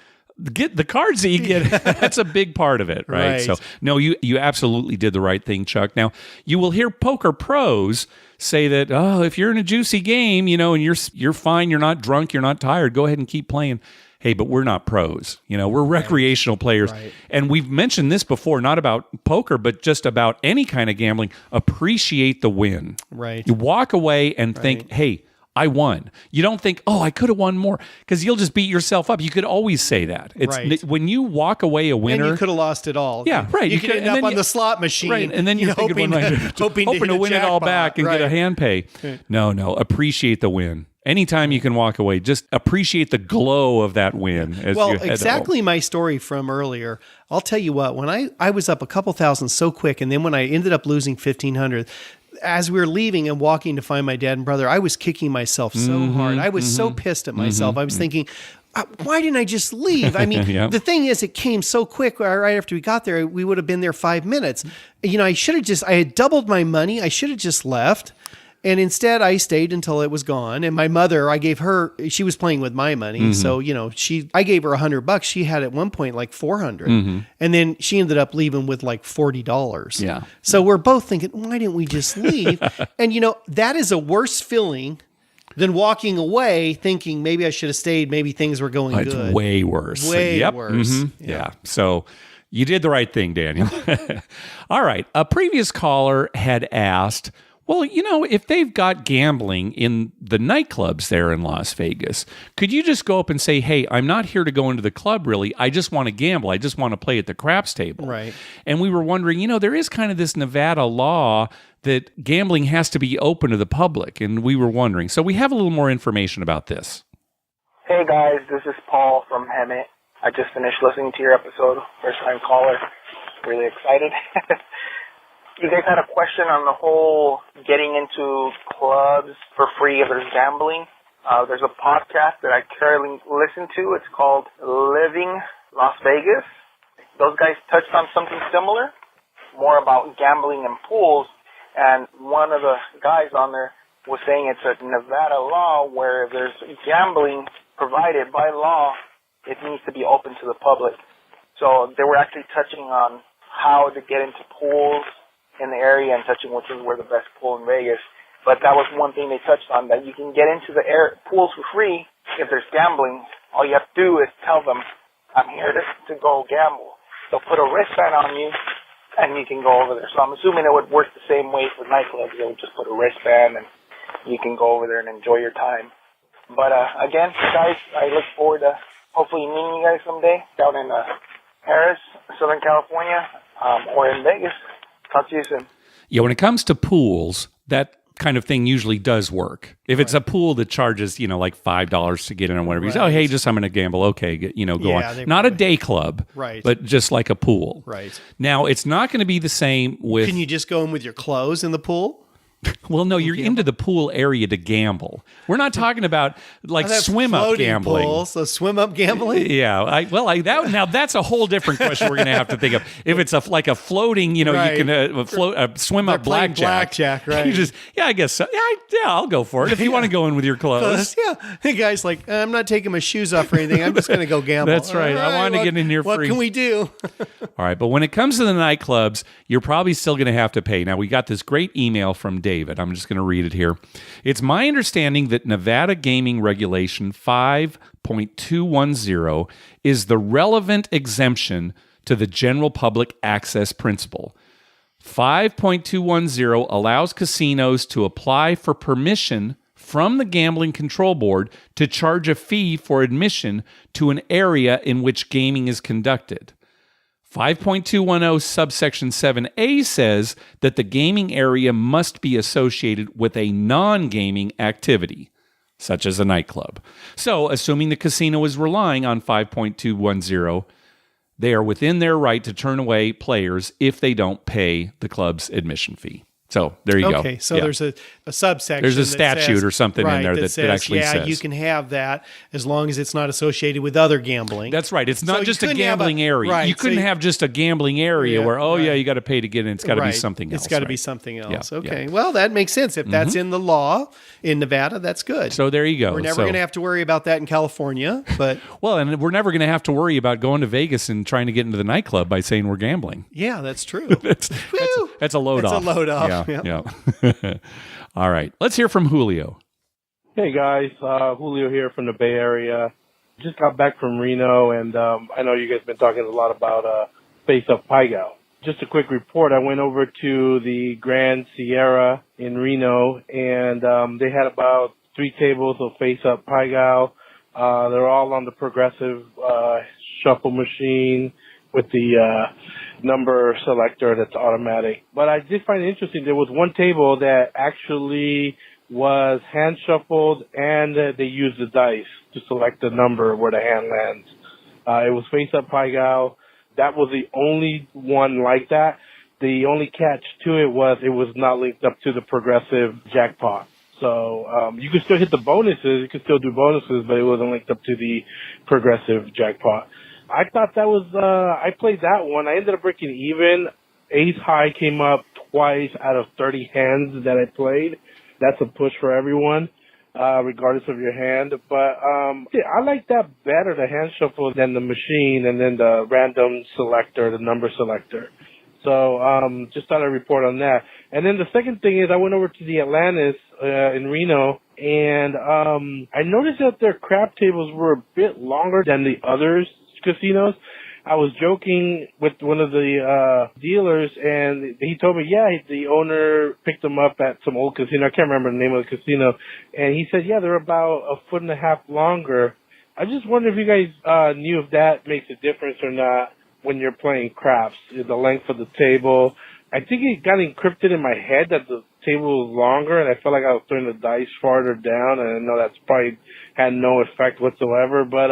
S1: get the cards that you get. That's a big part of it, right? So, no, you absolutely did the right thing, Chuck. Now, you will hear poker pros say that, oh, if you're in a juicy game, and you're fine, you're not drunk, you're not tired, go ahead and keep playing. Hey, but we're not pros. We're recreational players. Right. And we've mentioned this before, not about poker, but just about any kind of gambling. Appreciate the win.
S2: Right.
S1: You walk away and think, hey, I won. You don't think, oh, I could have won more, because you'll just beat yourself up. You could always say that. It's when you walk away a winner.
S2: And you could have lost it all.
S1: Yeah, right.
S2: You could end up on the slot machine.
S1: Right, and then you're
S2: hoping
S1: to win it all back and get a hand pay. No, appreciate the win. Anytime you can walk away, just appreciate the glow of that win.
S2: Exactly my story from earlier. I'll tell you what, when I was up a couple thousand so quick, and then when I ended up losing 1,500, as we were leaving and walking to find my dad and brother, I was kicking myself so hard. I was so pissed at myself. I was thinking, why didn't I just leave? I mean, the thing is, it came so quick. Right after we got there, we would have been there 5 minutes. I had doubled my money. I should have just left. And instead, I stayed until it was gone. And my mother, she was playing with my money. So, I gave her $100. She had at one point like 400. And then she ended up leaving with like $40.
S1: Yeah.
S2: So we're both thinking, why didn't we just leave? And, that is a worse feeling than walking away thinking maybe I should have stayed. Maybe things were going good.
S1: It's way worse.
S2: Way worse.
S1: Yeah. So you did the right thing, Daniel. All right. A previous caller had asked, well, if they've got gambling in the nightclubs there in Las Vegas, could you just go up and say, hey, I'm not here to go into the club, really. I just want to gamble. I just want to play at the craps table.
S2: Right.
S1: And we were wondering, there is kind of this Nevada law that gambling has to be open to the public. And we were wondering. So we have a little more information about this.
S5: Hey, guys. This is Paul from Hemet. I just finished listening to your episode. First-time caller. Really excited. You guys had a question on the whole getting into clubs for free if there's gambling. There's a podcast that I currently listen to. It's called Living Las Vegas. Those guys touched on something similar, more about gambling and pools. And one of the guys on there was saying it's a Nevada law where if there's gambling provided by law, it needs to be open to the public. So they were actually touching on how to get into pools in the area and touching which is where the best pool in Vegas. But that was one thing they touched on, that you can get into the pools for free if there's gambling. All you have to do is tell them, I'm here to go gamble. They'll put a wristband on you and you can go over there. So I'm assuming it would work the same way for nightclubs. They would just put a wristband and you can go over there and enjoy your time. But again, guys, I look forward to hopefully meeting you guys someday down in Harris, Southern California, or in Vegas. Talk to you soon.
S1: Yeah, when it comes to pools, that kind of thing usually does work. If it's a pool that charges, like $5 to get in or whatever, you say, oh, hey, I'm going to gamble. Okay, go on. Not a day club,
S2: right?
S1: But just like a pool.
S2: Right.
S1: Now, it's not going to be the same with...
S2: Can you just go in with your clothes in the pool?
S1: Well, no, you're into the pool area to gamble. We're not talking about like swim-up gambling.
S2: Pools, so swim-up gambling?
S1: Yeah. Now that's a whole different question we're going to have to think of. If it's like a floating,
S2: right.
S1: You can float swim-up blackjack.
S2: Right.
S1: I guess so. Yeah, I'll go for it if you want to go in with your clothes.
S2: Yeah. Hey, guys, I'm not taking my shoes off or anything. I'm just going to go gamble.
S1: That's right. I want to get in here free.
S2: What can we do?
S1: All right. But when it comes to the nightclubs, you're probably still going to have to pay. Now, we got this great email from David. I'm just going to read it here. It's my understanding that Nevada Gaming Regulation 5.210 is the relevant exemption to the general public access principle. 5.210 allows casinos to apply for permission from the Gambling Control Board to charge a fee for admission to an area in which gaming is conducted. 5.210 subsection 7A says that the gaming area must be associated with a non-gaming activity, such as a nightclub. So, assuming the casino is relying on 5.210, they are within their right to turn away players if they don't pay the club's admission fee. So there you go.
S2: Okay, so there's a subsection.
S1: There's a statute or something in there that
S2: says,
S1: actually says.
S2: you can have that as long as it's not associated with other gambling.
S1: That's right. It's not
S2: So
S1: just
S2: you
S1: a
S2: couldn't have
S1: gambling area.
S2: right,
S1: You couldn't
S2: so
S1: have just a gambling area where, you got to pay to get in. It's got to be
S2: Right.
S1: something else.
S2: It's got to be
S1: right?
S2: something else.
S1: Yeah,
S2: Okay.
S1: yeah.
S2: Well, that makes sense. If that's in the law in Nevada, that's good.
S1: So there you go.
S2: We're never going to have to worry about that in California, but
S1: Well, and we're never going to have to worry about going to Vegas and trying to get into the nightclub by saying we're gambling.
S2: yeah, that's true.
S1: That's a load
S2: That's
S1: off.
S2: a load off,
S1: Yeah. All right. Let's hear from Julio.
S6: Hey guys, Julio here from the Bay Area. Just got back from Reno, and I know you guys have been talking a lot about Face Up Pai Gow. Just a quick report. I went over to the Grand Sierra in Reno, and they had about 3 tables of Face Up Pai Gow. They're all on the progressive shuffle machine with the number selector that's automatic. But I did find it interesting. There was one table that actually was hand shuffled, and they used the dice to select the number where the hand lands. It was Face Up Pai Gow. That was the only one like that. The only catch to it was not linked up to the progressive jackpot. So you could still hit the bonuses, you could still do bonuses, but it wasn't linked up to the progressive jackpot. I thought that was, I played that one. I ended up breaking even. Ace high came up twice out of 30 hands that I played. That's a push for everyone, regardless of your hand. But I like that better, the hand shuffle, than the machine and then the random selector, the number selector. So just thought I'd report on that. And then the second thing is I went over to the Atlantis in Reno, and I noticed that their crap tables were a bit longer than the others casinos. I was joking with one of the dealers, and he told me, the owner picked them up at some old casino. I can't remember the name of the casino. And he said, they're about 1.5 feet longer. I just wonder if you guys knew if that makes a difference or not when you're playing craps, the length of the table. I think it got encrypted in my head that the table was longer, and I felt like I was throwing the dice farther down, and I know that's probably had no effect whatsoever. But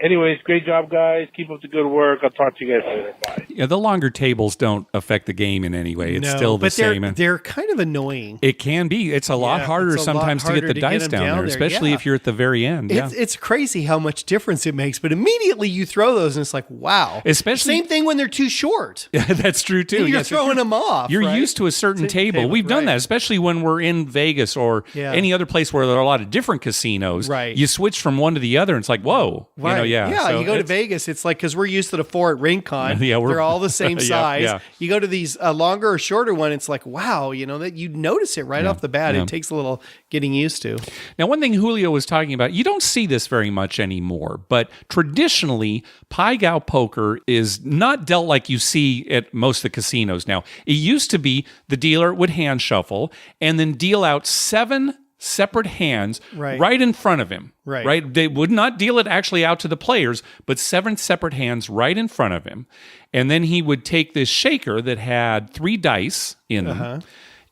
S6: anyways, great job, guys. Keep up the good work. I'll talk to you guys later. Bye.
S1: Yeah, the longer tables don't affect the game in any way. It's still the same.
S2: They're kind of annoying.
S1: It can be. It's a lot harder
S2: it's a lot
S1: sometimes to
S2: harder
S1: get the
S2: to
S1: dice
S2: get 'em
S1: down there, especially
S2: Yeah.
S1: if you're at the very end.
S2: It's crazy how much difference it makes, but immediately you throw those and it's like, wow.
S1: Especially-
S2: Same thing when they're too short.
S1: Yeah, that's true too.
S2: You're
S1: Yes, if
S2: throwing them off.
S1: You're
S2: right?
S1: used to a certain
S2: Same
S1: table. We've done
S2: right.
S1: that, especially when we're in Vegas or
S2: Yeah.
S1: any other place where there are a lot of different casinos.
S2: Right.
S1: You switch from one to the other, and it's like, whoa.
S2: Right.
S1: You know,
S2: Yeah,
S1: So
S2: you go to
S1: it's-
S2: Vegas, it's like, because we're used to the 4 at Rincon.
S1: Yeah,
S2: they're all the same
S1: Yeah,
S2: size.
S1: yeah.
S2: You go to these longer or shorter one, it's like, wow, that you notice it right off the bat.
S1: yeah.
S2: It takes a little getting used to.
S1: Now, one thing Julio was talking about, you don't see this very much anymore, but traditionally, Pai Gow poker is not dealt like you see at most of the casinos now. It used to be the dealer would hand shuffle and then deal out 7 separate hands right in front of him. Right. They would not deal it actually out to the players, but 7 separate hands right in front of him. And then he would take this shaker that had 3 dice in them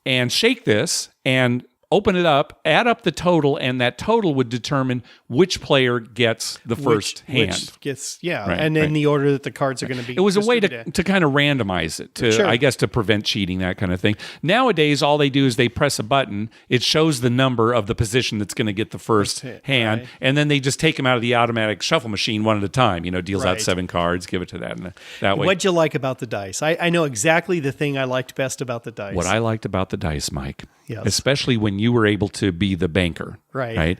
S1: and shake this and open it up, add up the total, and that total would determine which player gets the first hand.
S2: Which gets,
S1: Right,
S2: and in
S1: right.
S2: the order that the cards are going to be.
S1: It was a way
S2: distributed.
S1: to kind of randomize it,
S2: Sure.
S1: I guess, to prevent cheating, that kind of thing. Nowadays, all they do is they press a button. It shows the number of the position that's going to get the first hand, and then they just take them out of the automatic shuffle machine one at a time. Deals out
S2: Right.
S1: 7 cards, give it to that, and that way.
S2: What'd you like about the dice? I know exactly the thing I liked best about the dice.
S1: What I liked about the dice, Mike,
S2: Yes.
S1: especially when you were able to be the banker,
S2: Right.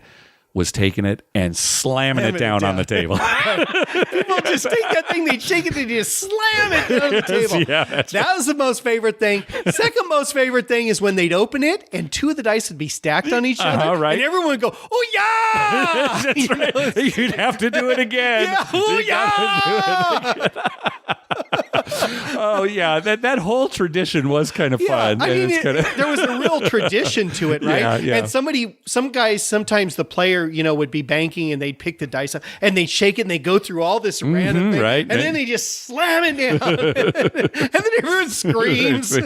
S1: was taking it and slamming it down on the table.
S2: People just take that thing, they shake it, they just slam it down on the table.
S1: Yeah, that's
S2: that was the most favorite thing. Second most favorite thing is when they'd open it and 2 of the dice would be stacked on each other.
S1: Right.
S2: And everyone would go, oh yeah!
S1: That's right. You'd have to do it again.
S2: Yeah, oh
S1: You gotta do it
S2: yeah!
S1: Oh yeah, that whole tradition was kind of fun.
S2: I mean,
S1: kinda...
S2: there was a real tradition to it, right?
S1: Yeah.
S2: And some guys, sometimes the player, would be banking and they'd pick the dice up and they'd shake it and they go through all this random thing,
S1: right,
S2: and then they just slam it down, and then everyone screams.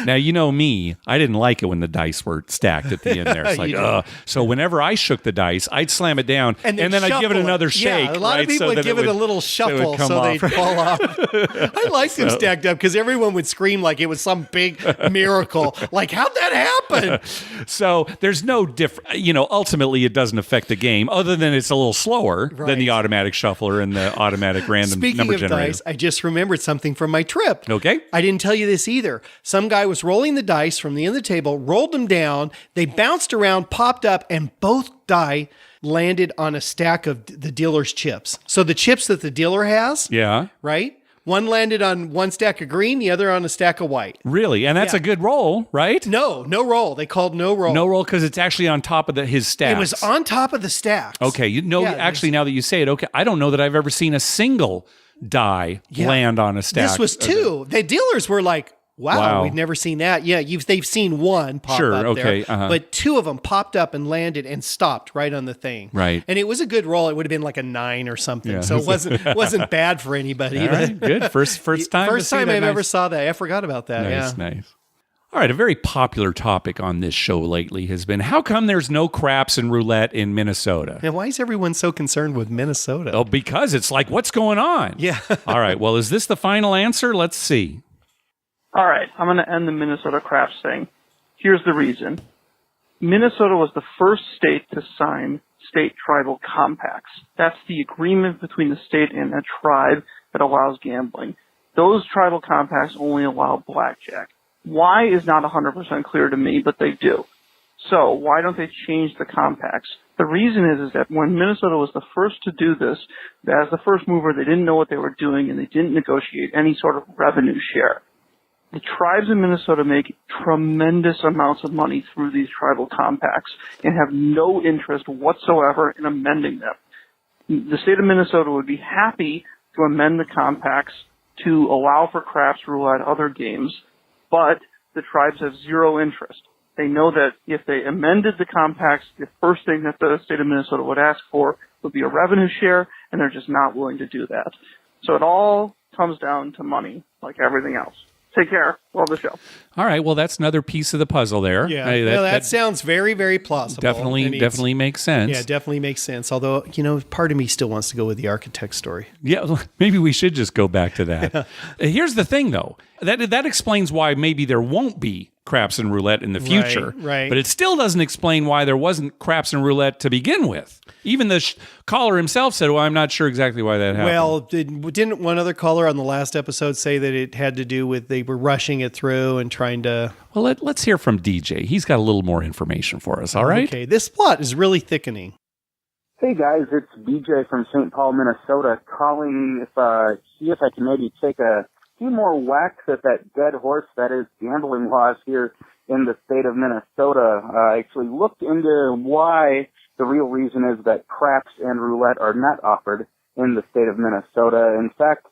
S1: Now you know me, I didn't like it when the dice were stacked at the end there. It's like, so whenever I shook the dice, I'd slam it down and then I'd give it another shake.
S2: Yeah, a lot of people would give it a little shuffle so they'd fall off. I liked them stacked up because everyone would scream like it was some big miracle. Like, how'd that happen?
S1: So there's no different, ultimately it doesn't affect the game other than it's a little slower than the automatic shuffler and the automatic random number generator. Speaking of
S2: dice, I just remembered something from my trip.
S1: Okay.
S2: I didn't tell you this either. Some guy was rolling the dice from the end of the table, rolled them down, they bounced around, popped up, and both die landed on a stack of the dealer's chips. So the chips that the dealer has, right? One landed on one stack of green, the other on a stack of white.
S1: Really? And that's a good roll, right?
S2: No roll. They called no roll.
S1: No roll because it's actually on top of his stacks.
S2: It was on top of the stacks.
S1: Okay. Actually, now that you say it, okay, I don't know that I've ever seen a single die land on a stack.
S2: This was two. The dealers were like, wow, we've never seen that. Yeah, they've seen one pop up there, but two of them popped up and landed and stopped right on the thing.
S1: Right.
S2: And it was a good roll. It would have been like a 9 or something. Yeah. So it wasn't bad for anybody.
S1: All right, good. First time.
S2: First time I've ever saw that. I forgot about that.
S1: Nice. All right, a very popular topic on this show lately has been, how come there's no craps and roulette in Minnesota?
S2: And why is everyone so concerned with Minnesota?
S1: Oh, because it's like, what's going on?
S2: Yeah.
S1: All right, well, is this the final answer? Let's see.
S7: All right, I'm going to end the Minnesota craps thing. Here's the reason. Minnesota was the first state to sign state tribal compacts. That's the agreement between the state and a tribe that allows gambling. Those tribal compacts only allow blackjack. Why is not 100% clear to me, but they do. So why don't they change the compacts? The reason is that when Minnesota was the first to do this, as the first mover, they didn't know what they were doing and they didn't negotiate any sort of revenue share. The tribes in Minnesota make tremendous amounts of money through these tribal compacts and have no interest whatsoever in amending them. The state of Minnesota would be happy to amend the compacts to allow for craps, roulette, other games, but the tribes have zero interest. They know that if they amended the compacts, the first thing that the state of Minnesota would ask for would be a revenue share, and they're just not willing to do that. So it all comes down to money, like everything else. Take care. Love the show.
S1: All right. Well, that's another piece of the puzzle there.
S2: Yeah. That sounds very, very plausible.
S1: Definitely makes sense.
S2: Yeah, definitely makes sense. Although, part of me still wants to go with the architect story.
S1: Yeah. Maybe we should just go back to that. Here's the thing, though. That explains why maybe there won't be craps and roulette in the future.
S2: Right.
S1: But it still doesn't explain why there wasn't craps and roulette to begin with. Even the caller himself said, well, I'm not sure exactly why that happened.
S2: Well, didn't one other caller on the last episode say that it had to do with they were rushing it through and trying to...
S1: Well, let's hear from DJ. He's got a little more information for us, all right?
S2: Okay, this plot is really thickening.
S8: Hey guys, it's BJ from St. Paul, Minnesota, calling see if I can maybe take a few more whacks at that dead horse that is gambling laws here in the state of Minnesota. I actually looked into why the real reason is that craps and roulette are not offered in the state of Minnesota. In fact,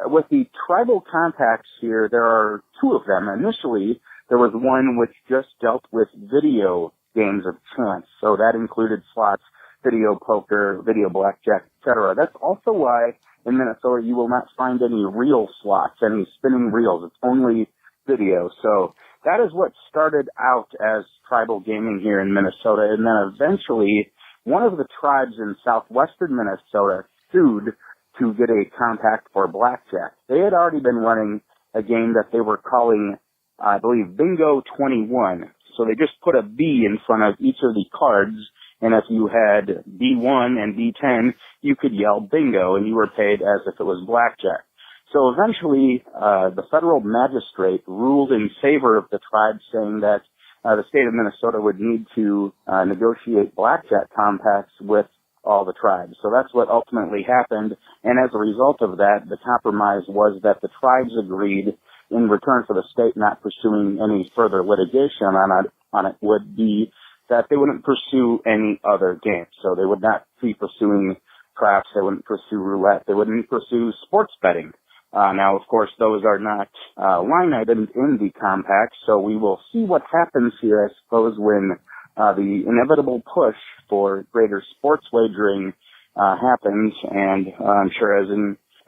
S8: with the tribal compacts here, there are two of them. Initially, there was one which just dealt with video games of chance. So that included slots, video poker, video blackjack, etc. That's also why in Minnesota you will not find any real slots, any spinning reels. It's only video. So that is what started out as tribal gaming here in Minnesota. And then eventually one of the tribes in southwestern Minnesota sued to get a compact for blackjack. They had already been running a game that they were calling, I believe, Bingo 21. So they just put a B in front of each of the cards, and if you had B1 and B10, you could yell bingo, and you were paid as if it was blackjack. So eventually, the federal magistrate ruled in favor of the tribe, saying that the state of Minnesota would need to negotiate blackjack compacts with all the tribes. So that's what ultimately happened, and as a result of that, the compromise was that the tribes agreed in return for the state not pursuing any further litigation on it would be that they wouldn't pursue any other games. So they would not be pursuing craps, they wouldn't pursue roulette, they wouldn't pursue sports betting Now, of course, those are not line items in the compact, so we will see what happens here, I suppose, when the inevitable push for greater sports wagering happens. And I'm sure,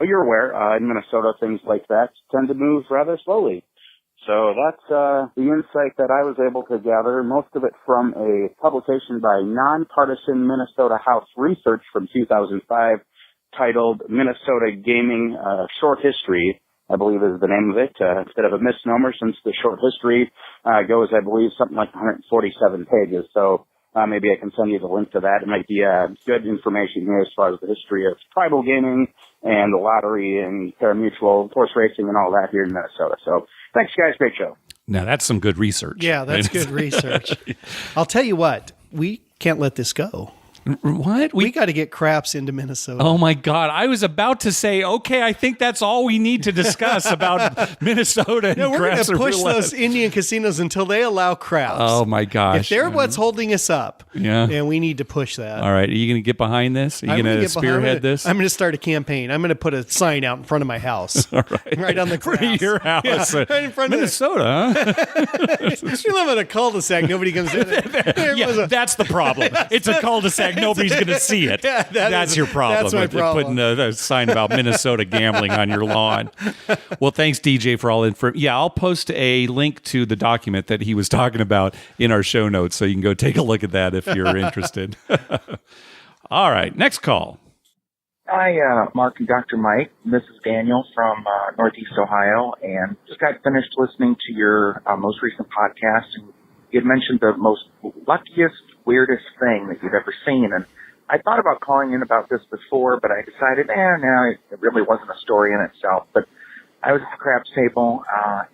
S8: you're aware, in Minnesota, things like that tend to move rather slowly. So that's the insight that I was able to gather, most of it from a publication by Nonpartisan Minnesota House Research from 2005 titled Minnesota Gaming Short History, I believe is the name of it, instead of a misnomer, since the short history goes, I believe, something like 147 pages. So maybe I can send you the link to that. It might be good information here as far as the history of tribal gaming and the lottery and pari-mutuel horse racing and all that here in Minnesota. So thanks, guys. Great show.
S1: Now, that's some good research.
S2: Yeah, that's good research. I'll tell you what, we can't let this go.
S1: What?
S2: We got to get craps into Minnesota.
S1: Oh, my God. I was about to say, okay, I think that's all we need to discuss about Minnesota and
S2: we're going
S1: craps
S2: to push
S1: roulette.
S2: those Indian casinos until they allow craps.
S1: Oh, my gosh.
S2: If they're what's holding us up, and we need to push that.
S1: All right. Are you going to get behind this? Are you going to spearhead this?
S2: I'm going to start a campaign. I'm going to put a sign out in front of my house.
S1: All right.
S2: Right on the grass.
S1: Your house.
S2: Yeah, right in front
S1: Minnesota,
S2: of Minnesota. You live in a cul-de-sac. Nobody comes in.
S1: That's the problem. It's a cul-de-sac. Nobody's going to see it.
S2: Yeah,
S1: that's your problem.
S2: That's my problem.
S1: Putting a sign about Minnesota gambling on your lawn. Well, thanks, DJ, for all info. Yeah, I'll post a link to the document that he was talking about in our show notes, so you can go take a look at that if you're interested. All right, next call.
S9: Hi, Mark and Dr. Mike. This is Daniel from Northeast Ohio, and just got finished listening to your most recent podcast, and you had mentioned the most luckiest, weirdest thing that you've ever seen, and I thought about calling in about this before, but I decided, no, it really wasn't a story in itself. But I was at the craps table,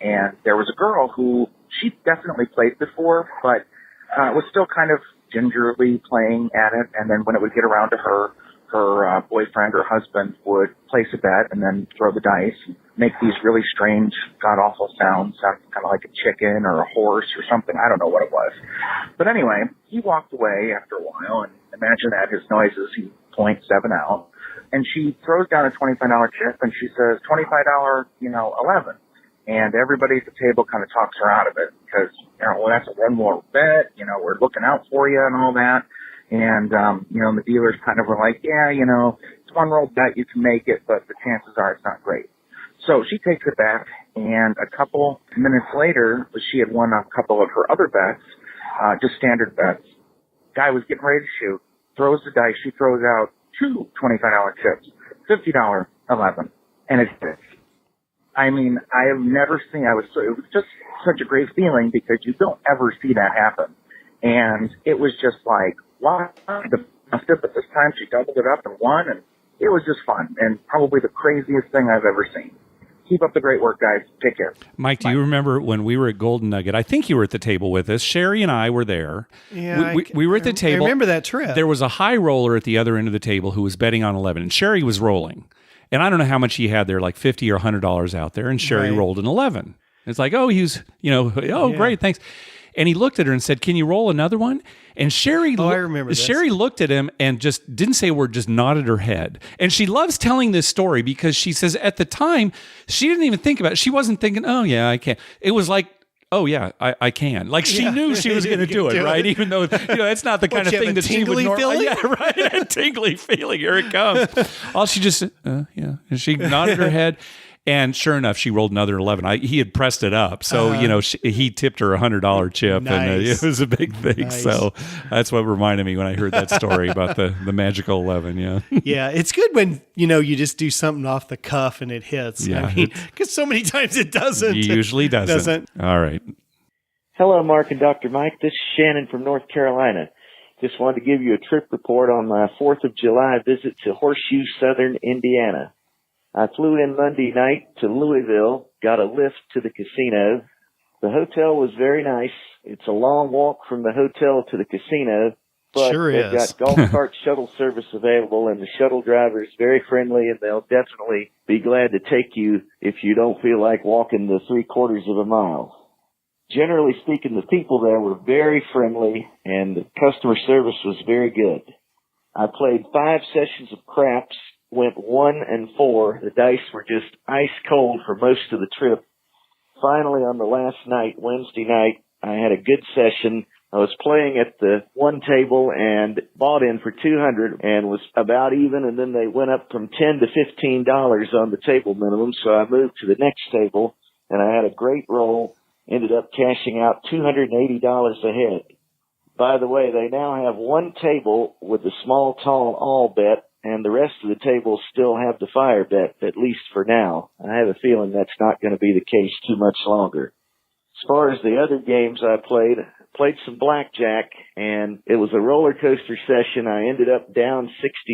S9: and there was a girl who, she definitely played before, but was still kind of gingerly playing at it. And then when it would get around to her boyfriend or husband would place a bet and then throw the dice and make these really strange, god-awful sounds, kind of like a chicken or a horse or something. I don't know what it was. But anyway, he walked away after a while, and imagine that, his noises, he points 7 out. And she throws down a $25 chip, and she says, $25, 11. And everybody at the table kind of talks her out of it because, well, that's a one more bet, we're looking out for you and all that. And, the dealers kind of were like, yeah, it's one roll bet, you can make it, but the chances are it's not great. So she takes it back, and a couple minutes later, she had won a couple of her other bets, just standard bets. Guy was getting ready to shoot, throws the dice, she throws out 2 $25 chips, $50, 11, and it hits. I mean, I have never seen, it was just such a great feeling because you don't ever see that happen. And it was just like, wow, but this time she doubled it up and won, and it was just fun and probably the craziest thing I've ever seen. Keep up the great work, guys. Take care.
S1: Mike, do you remember when we were at Golden Nugget? I think you were at the table with us. Sherry and I were there.
S2: Yeah,
S1: we were at the table.
S2: I remember that trip.
S1: There was a high roller at the other end of the table who was betting on 11, and Sherry was rolling. And I don't know how much he had there, like $50 or $100 out there, and Sherry rolled an 11. It's like, oh, he's, great, thanks. And he looked at her and said, "Can you roll another one?" And Sherry,
S2: I remember this.
S1: Sherry looked at him and just didn't say a word, just nodded her head. And she loves telling this story because she says at the time she didn't even think about it. She wasn't thinking, "Oh yeah, I can." It was like, "Oh yeah, I can." Like she knew she was going to do it, right? Even though it's not the kind of thing that she would normally. Yeah, right. A tingly feeling. Here it comes. All she just, yeah, and she nodded her head. And sure enough, she rolled another 11. He had pressed it up. So, he tipped her $100 chip.
S2: Nice.
S1: And it was a big thing.
S2: Nice.
S1: So that's what reminded me when I heard that story about the magical 11. Yeah.
S2: Yeah. It's good when, you just do something off the cuff and it hits.
S1: Yeah.
S2: I mean, because so many times it doesn't.
S1: It usually doesn't. All right.
S10: Hello, Mark and Dr. Mike. This is Shannon from North Carolina. Just wanted to give you a trip report on my 4th of July visit to Horseshoe, Southern Indiana. I flew in Monday night to Louisville, got a lift to the casino. The hotel was very nice. It's a long walk from the hotel to the casino, but they've got golf cart shuttle service available, and the shuttle driver is very friendly, and they'll definitely be glad to take you if you don't feel like walking the 3/4 of a mile. Generally speaking, the people there were very friendly, and the customer service was very good. I played 5 sessions of craps, went 1-4. The dice were just ice cold for most of the trip. Finally, on the last night, Wednesday night, I had a good session. I was playing at the one table and bought in for $200 and was about even, and then they went up from $10 to $15 on the table minimum, so I moved to the next table, and I had a great roll, ended up cashing out $280 ahead. By the way, they now have one table with the small, tall, all bet, and the rest of the tables still have the fire bet, at least for now. I have a feeling that's not going to be the case too much longer. As far as the other games I played some blackjack, and it was a roller coaster session. I ended up down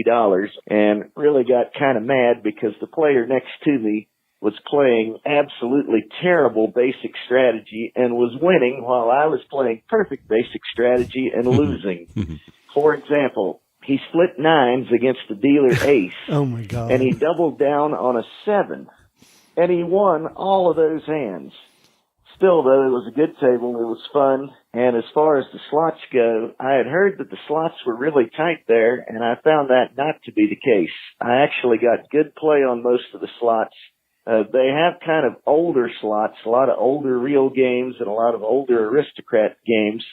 S10: $60 and really got kind of mad because the player next to me was playing absolutely terrible basic strategy and was winning while I was playing perfect basic strategy and losing. For example, he split nines against the dealer ace.
S2: Oh my God.
S10: And he doubled down on a 7. And he won all of those hands. Still, though, it was a good table. It was fun. And as far as the slots go, I had heard that the slots were really tight there, and I found that not to be the case. I actually got good play on most of the slots. They have kind of older slots, a lot of older real games and a lot of older aristocrat games.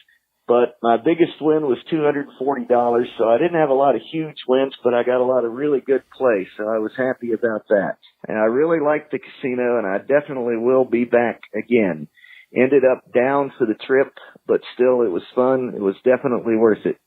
S10: But my biggest win was $240, so I didn't have a lot of huge wins, but I got a lot of really good play, so I was happy about that. And I really liked the casino, and I definitely will be back again. Ended up down for the trip, but still it was fun. It was definitely worth it.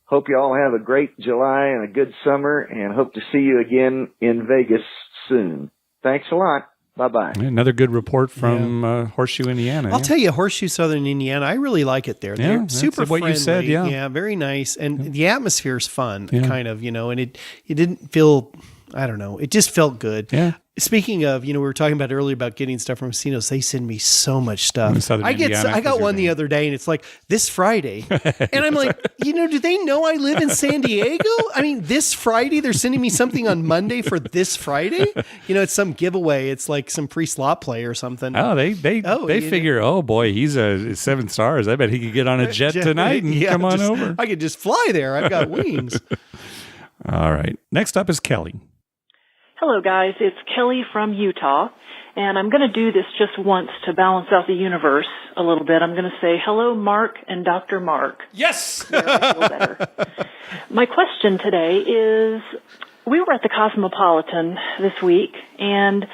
S10: Hope you all have a great July and a good summer, and hope to see you again in Vegas soon. Thanks a lot. Bye-bye.
S1: Another good report from Horseshoe, Indiana.
S2: I'll tell you, Horseshoe Southern Indiana, I really like it there. They're super
S1: what
S2: friendly.
S1: You said,
S2: yeah, very nice. And the atmosphere is fun, kind of, and it didn't feel, I don't know, it just felt good.
S1: Yeah.
S2: Speaking of, we were talking about earlier about getting stuff from casinos. They send me so much stuff. I got one the other day, and it's like this Friday, and I'm like, do they know I live in San Diego? I mean, this Friday they're sending me something on Monday for this Friday. It's some giveaway. It's like some free slot play or something.
S1: Oh, they figure, oh boy, he's a 7 stars. I bet he could get on a jet tonight and come on over.
S2: I could just fly there. I've got wings.
S1: All right. Next up is Kelly.
S11: Hello, guys. It's Kelly from Utah, and I'm going to do this just once to balance out the universe a little bit. I'm going to say hello, Mark and Dr. Mark.
S1: Yes!
S11: There, I feel better. My question today is, we were at the Cosmopolitan this week, and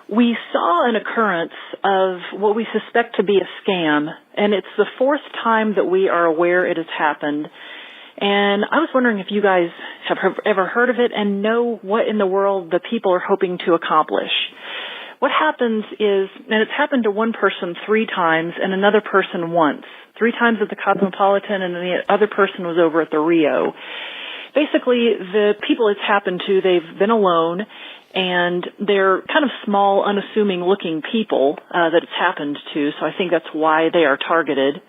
S11: we saw an occurrence of what we suspect to be a scam, and it's the 4th time that we are aware it has happened. And I was wondering if you guys have ever heard of it and know what in the world the people are hoping to accomplish. What happens is, and it's happened to one person 3 times and another person once. 3 times at the Cosmopolitan, and the other person was over at the Rio. Basically, the people it's happened to, they've been alone, and they're kind of small, unassuming looking people that it's happened to, so I think that's why they are targeted.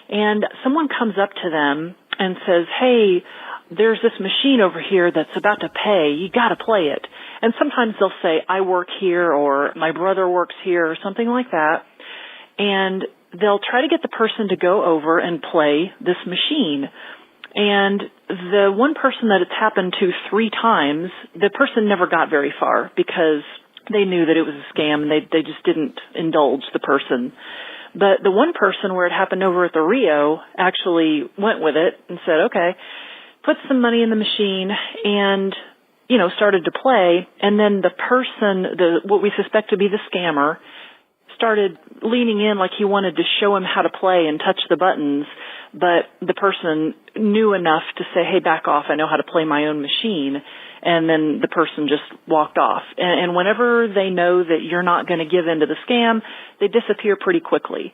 S11: And someone comes up to them and says, hey, there's this machine over here that's about to pay. You got to play it. And sometimes they'll say, I work here, or my brother works here, or something like that. And they'll try to get the person to go over and play this machine. And the one person that it's happened to 3 times, the person never got very far because they knew that it was a scam, and they just didn't indulge the person. But the one person where it happened over at the Rio actually went with it and said, okay, put some money in the machine and, started to play. And then the person, what we suspect to be the scammer, started leaning in like he wanted to show him how to play and touch the buttons. But the person knew enough to say, hey, back off. I know how to play my own machine. And then the person just walked off. And whenever they know that you're not going to give in to the scam, they disappear pretty quickly.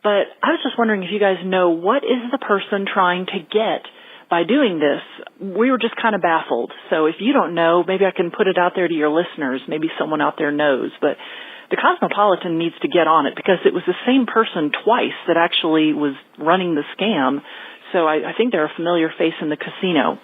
S11: But I was just wondering if you guys know, what is the person trying to get by doing this? We were just kind of baffled. So if you don't know, maybe I can put it out there to your listeners. Maybe someone out there knows. But the Cosmopolitan needs to get on it because it was the same person twice that actually was running the scam. So I think they're a familiar face in the casino.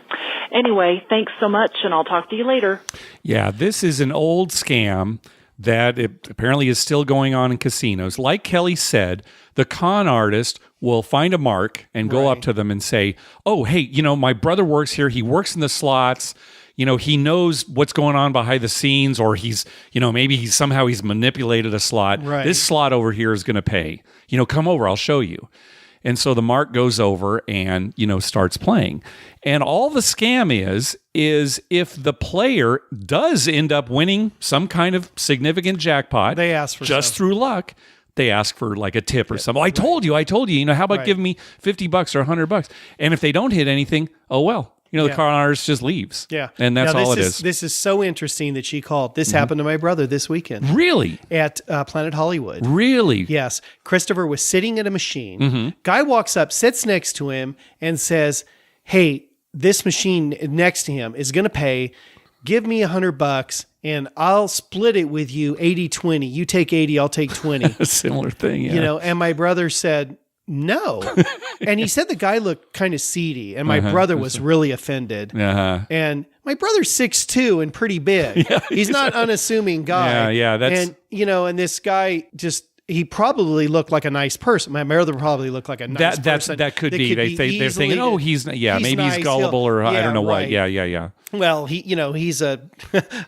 S11: Anyway, thanks so much, and I'll talk to you later.
S1: Yeah, this is an old scam that apparently is still going on in casinos. Like Kelly said, the con artist will find a mark and go up to them and say, oh, hey, my brother works here. He works in the slots. he knows what's going on behind the scenes, or he's, maybe he's manipulated a slot.
S2: Right.
S1: This slot over here is going to pay. Come over, I'll show you. And so the mark goes over and, starts playing. And all the scam is if the player does end up winning some kind of significant jackpot,
S2: they ask for
S1: just through luck. They ask for like a tip or something. I told you, how about giving me $50 or $100? And if they don't hit anything, oh, well. The car owner just leaves.
S2: Yeah.
S1: And that's all it is.
S2: This is so interesting that she called. This happened to my brother this weekend.
S1: Really?
S2: At Planet Hollywood.
S1: Really?
S2: Yes. Christopher was sitting at a machine. Guy walks up, sits next to him, and says, hey, this machine next to him is going to pay. Give me $100 and I'll split it with you 80-20. You take 80, I'll take 20.
S1: A similar thing, yeah.
S2: And my brother said, no. And he said the guy looked kind of seedy, and my brother was really offended. And my brother's 6'2" and pretty big.
S1: Yeah,
S2: he's not unassuming guy.
S1: Yeah,
S2: and this guy just, he probably looked like a nice person. My brother probably looked like a nice person.
S1: That could be. They're thinking, oh, maybe
S2: nice,
S1: he's gullible, or I don't know
S2: right.
S1: what. Yeah.
S2: Well, he's a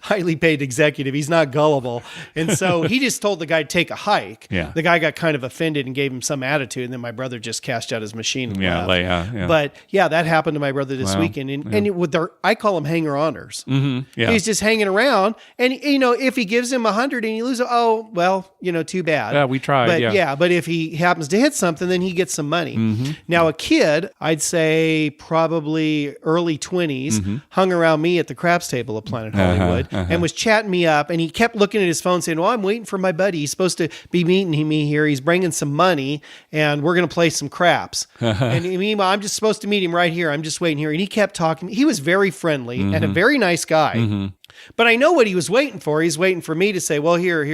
S2: highly paid executive. He's not gullible. And so he just told the guy to take a hike.
S1: Yeah.
S2: The guy got kind of offended and gave him some attitude. And then my brother just cashed out his machine and left.
S1: Yeah.
S2: But that happened to my brother this weekend. And I call them hanger-oners.
S1: Yeah.
S2: He's just hanging around. And, if he gives him 100 and he loses, too bad.
S1: Yeah, we tried.
S2: But if he happens to hit something, then he gets some money. Now, a kid, I'd say probably early 20s, hung around me at the craps table at Planet Hollywood and was chatting me up, and he kept looking at his phone saying, well, I'm waiting for my buddy. He's supposed to be meeting me here. He's bringing some money and we're going to play some craps. And meanwhile, I'm just supposed to meet him right here. I'm just waiting here. And he kept talking. He was very friendly and a very nice guy. But I know what he was waiting for. He's waiting for me to say, well, here,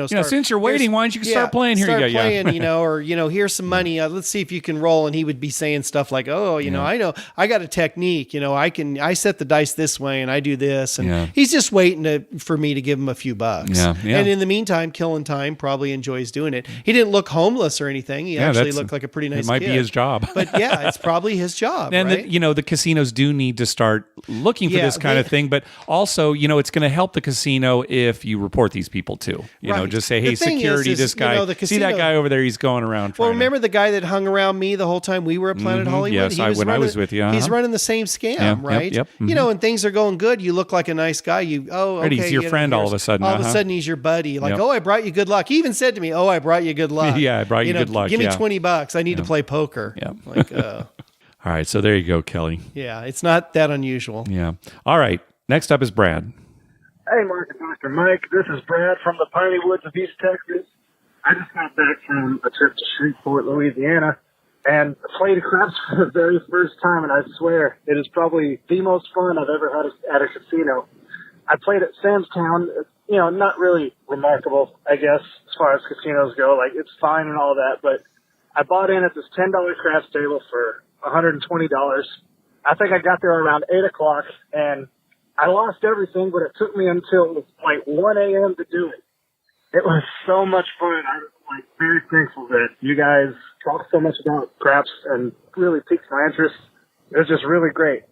S1: since you're waiting, why don't you start playing? Here you go.
S2: Playing, or, here's some money. Let's see if you can roll. And he would be saying stuff like, I know, I got a technique. I set the dice this way and I do this. And he's just waiting for me to give him a few bucks.
S1: Yeah.
S2: And in the meantime, killing time, probably enjoys doing it. He didn't look homeless or anything. He actually looked like a pretty nice kid.
S1: It might be his job.
S2: But it's probably his job.
S1: And
S2: right?
S1: the casinos do need to start looking for this kind of thing. But also, it's going to help the casino if you report these people too. Just say, hey, security, this guy, see that guy over there, he's going around.
S2: Well, remember the guy that hung around me the whole time we were at Planet Hollywood?
S1: Yes, I was with you.
S2: He's running the same scam, right?
S1: Yep.
S2: And things are going good. You look like a nice guy. Okay.
S1: He's your friend all of a sudden.
S2: All of a sudden he's your buddy. Like, I brought you good luck. He even said to me, I brought you good luck.
S1: Yeah, I brought you good luck.
S2: Give me $20. I need to play poker.
S1: Yeah.
S2: Like,
S1: all right, so there you go, Kelly.
S2: Yeah, it's not that unusual.
S1: Yeah. All right, next up is Brad.
S12: Hey, Mark and Dr. Mike. This is Brad from the Piney Woods of East Texas. I just got back from a trip to Shreveport, Louisiana, and played craps for the very first time, and I swear it is probably the most fun I've ever had at a casino. I played at Sam's Town. Not really remarkable, I guess, as far as casinos go. Like, it's fine and all that, but I bought in at this $10 craps table for $120. I think I got there around 8 o'clock, and I lost everything, but it took me until like 1 a.m. to do it. It was so much fun. I'm very thankful that you guys talk so much about craps and really piqued my interest. It was just really great.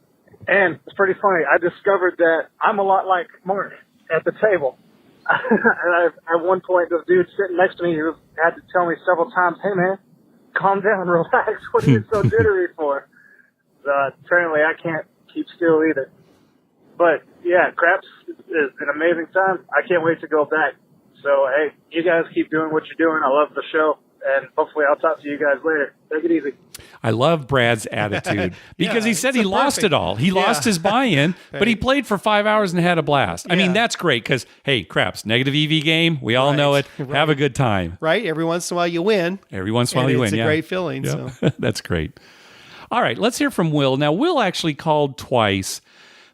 S12: And it's pretty funny. I discovered that I'm a lot like Mark at the table. And at one point, this dude sitting next to me who had to tell me several times, hey, man, calm down, relax. What are you so jittery for? Apparently, I can't keep still either. But, craps is an amazing time. I can't wait to go back. So, hey, you guys keep doing what you're doing. I love the show. And hopefully I'll talk to you guys later. Take it easy.
S1: I love Brad's attitude because he said he lost it all. He lost his buy-in, but he played for 5 hours and had a blast. I mean, that's great because, hey, craps, negative EV game. We all know it. Have a good time.
S2: Right. Every once in a while you win.
S1: Every once in a while you win.
S2: It's a great feeling.
S1: Yeah.
S2: So.
S1: That's great. All right. Let's hear from Will. Now, Will actually called twice.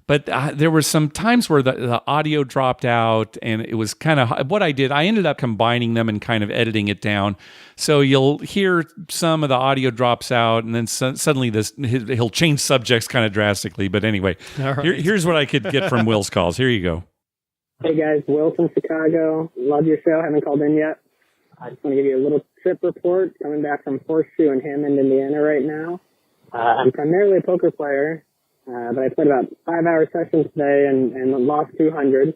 S1: But there were some times where the audio dropped out, and it was kind of what I did. I ended up combining them and kind of editing it down. So you'll hear some of the audio drops out, and then suddenly he'll change subjects kind of drastically. But anyway, here's what I could get from Will's calls. Here you go.
S13: Hey, guys. Will from Chicago. Love your show. Haven't called in yet. I just want to give you a little trip report. Coming back from Horseshoe in Hammond, Indiana right now. I'm primarily a poker player. But I played about 5-hour sessions today and lost 200.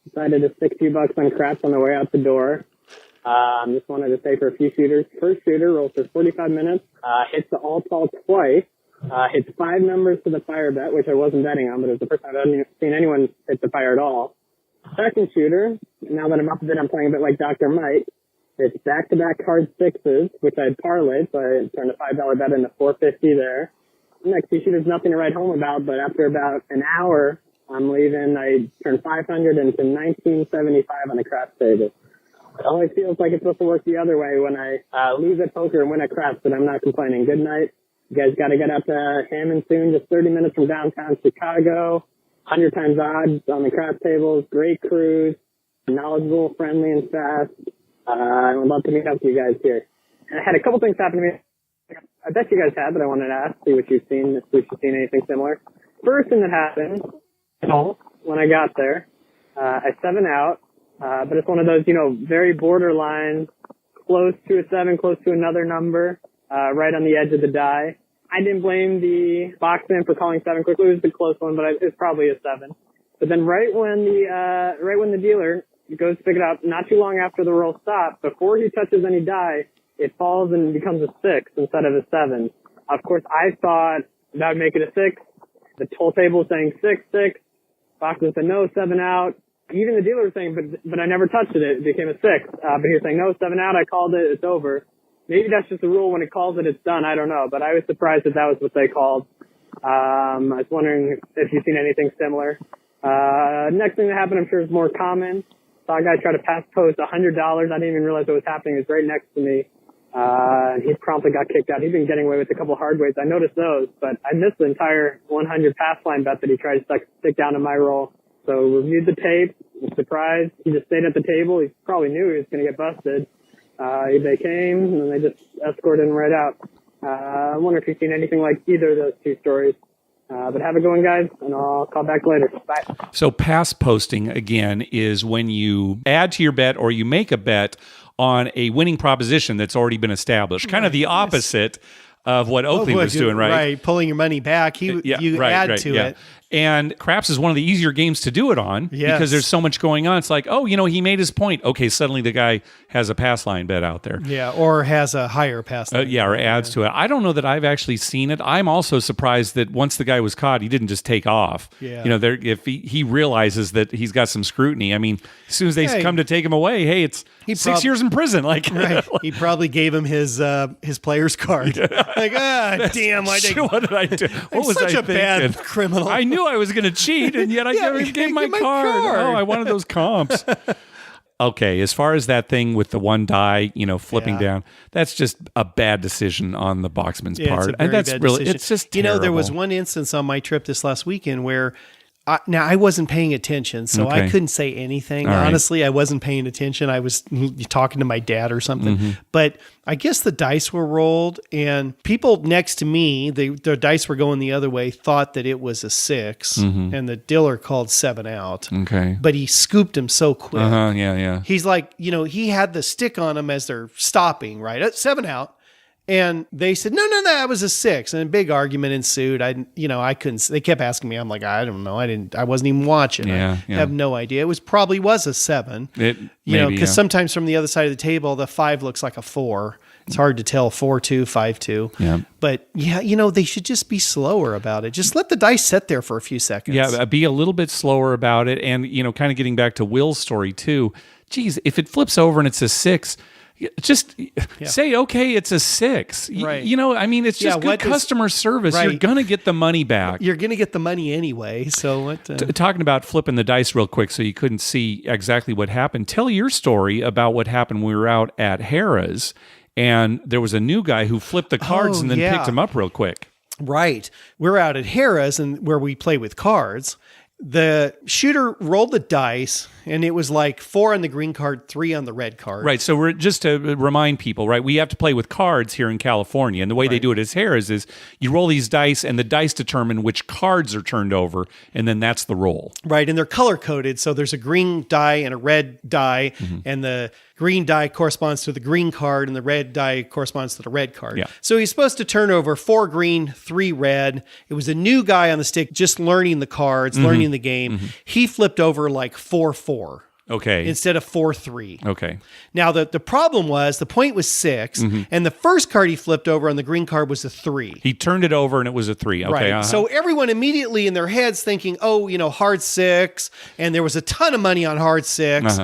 S13: Decided to stick $2 on craps on the way out the door. Just wanted to say for a few shooters. First shooter rolls for 45 minutes, hits the all-tall twice, hits 5 numbers to the fire bet, which I wasn't betting on, but it was the first time I've seen anyone hit the fire at all. Second shooter, now that I'm up a bit, I'm playing a bit like Dr. Mike. It's back-to-back hard sixes, which I had parlayed, so I turned a $5 bet into $4.50 there. Next two shooters, nothing to write home about, but after about an hour, I'm leaving. I turned 500 into 1975 on the craps table. It always feels like it's supposed to work the other way when I lose at poker and win at craps, but I'm not complaining. Good night. You guys got to get out to Hammond soon, just 30 minutes from downtown Chicago. 100 times odds on the craps tables. Great cruise. Knowledgeable, friendly, and fast. I would love to meet up with you guys here. And I had a couple things happen to me. I bet you guys have, but I wanted to ask, see what you've seen, if you've seen anything similar. First thing that happened, when I got there, I 7 out, but it's one of those, very borderline, close to a 7, close to another number, right on the edge of the die. I didn't blame the boxman for calling 7 quickly. It was a close one, but it's probably a 7. But then right when the dealer goes to pick it up, not too long after the roll stops, before he touches any die, it falls and becomes a 6 instead of a 7. Of course, I thought that would make it a 6. The toll table was saying 6-6. Boxman said no, 7 out. Even the dealer was saying, but I never touched it. It became a 6. But he was saying no, 7 out. I called it. It's over. Maybe that's just the rule. When it calls it, it's done. I don't know. But I was surprised that was what they called. I was wondering if you've seen anything similar. Next thing that happened, I'm sure is more common. Saw a guy try to pass post $100. I didn't even realize what was happening. He was right next to me. And he promptly got kicked out. He'd been getting away with a couple hard weights. I noticed those, but I missed the entire 100 pass line bet that he tried to stick down to my roll. So reviewed the tape. Was surprised. He just stayed at the table. He probably knew he was going to get busted. They came and they just escorted him right out. I wonder if you've seen anything like either of those two stories. But have a good one, guys, and I'll call back later. Bye.
S1: So pass posting, again, is when you add to your bet or you make a bet on a winning proposition that's already been established. Kind of the opposite of what Oakley was doing, right?
S2: Right, pulling your money back. You add to it.
S1: And craps is one of the easier games to do it on because there's so much going on. It's like, he made his point. Okay, suddenly the guy has a pass line bet out there.
S2: Yeah, or has a higher pass line.
S1: Or adds to it. I don't know that I've actually seen it. I'm also surprised that once the guy was caught, he didn't just take off.
S2: Yeah.
S1: If he realizes that he's got some scrutiny. I mean, as soon as they come to take him away, hey, it's 6 years in prison. Like,
S2: right. He probably gave him his player's card. Damn!
S1: What did I do? What was
S2: such
S1: I
S2: a bad
S1: thinking?
S2: criminal.
S1: I knew I was going to cheat, and yet I gave my card. Oh, I wanted those comps. Okay, as far as that thing with the one die, flipping down, that's just a bad decision on the boxman's part.
S2: And
S1: that's really,
S2: decision.
S1: it's just terrible.
S2: There was one instance on my trip this last weekend where I wasn't paying attention, so I couldn't say anything. Honestly, I wasn't paying attention. I was talking to my dad or something.
S1: Mm-hmm.
S2: But I guess the dice were rolled, and people next to me, the dice were going the other way, thought that it was a 6, and the dealer called 7 out.
S1: Okay.
S2: But he scooped him so quick.
S1: Yeah.
S2: He's like, he had the stick on him as they're stopping, right? At 7 out. And they said, no, that was a 6. And a big argument ensued. I couldn't, they kept asking me. I'm like, I don't know. I wasn't even watching. I have no idea. It probably was a 7, because sometimes from the other side of the table, the 5 looks like a 4. It's hard to tell 4-2, 5-2.
S1: Yeah.
S2: But they should just be slower about it. Just let the dice sit there for a few seconds.
S1: Yeah. Be a little bit slower about it. And, kind of getting back to Will's story too. Geez, if it flips over and it's a 6, just say, okay, it's a 6.
S2: Right.
S1: It's just good customer service. Right. You're going to get the money back.
S2: You're going to get the money anyway. So what?
S1: Talking about flipping the dice real quick so you couldn't see exactly what happened. Tell your story about what happened when we were out at Harrah's and there was a new guy who flipped the cards and then picked them up real quick.
S2: Right. We're out at Harrah's and where we play with cards. The shooter rolled the dice, and it was like 4 on the green card, 3 on the red card.
S1: Right. So we're just to remind people, right? We have to play with cards here in California, and the way they do it at Harrah's is you roll these dice, and the dice determine which cards are turned over, and then that's the roll.
S2: Right, and they're color coded. So there's a green die and a red die, and the green die corresponds to the green card and the red die corresponds to the red card.
S1: Yeah.
S2: So he's supposed to turn over 4 green, 3 red. It was a new guy on the stick, just learning the cards, learning the game. He flipped over like 4-4.
S1: Okay.
S2: Instead of 4-3.
S1: Okay.
S2: Now, the problem was the point was 6, and the first card he flipped over on the green card was a 3.
S1: He turned it over and it was a 3. Okay.
S2: Right. So everyone immediately in their heads thinking, oh, hard 6, and there was a ton of money on hard 6.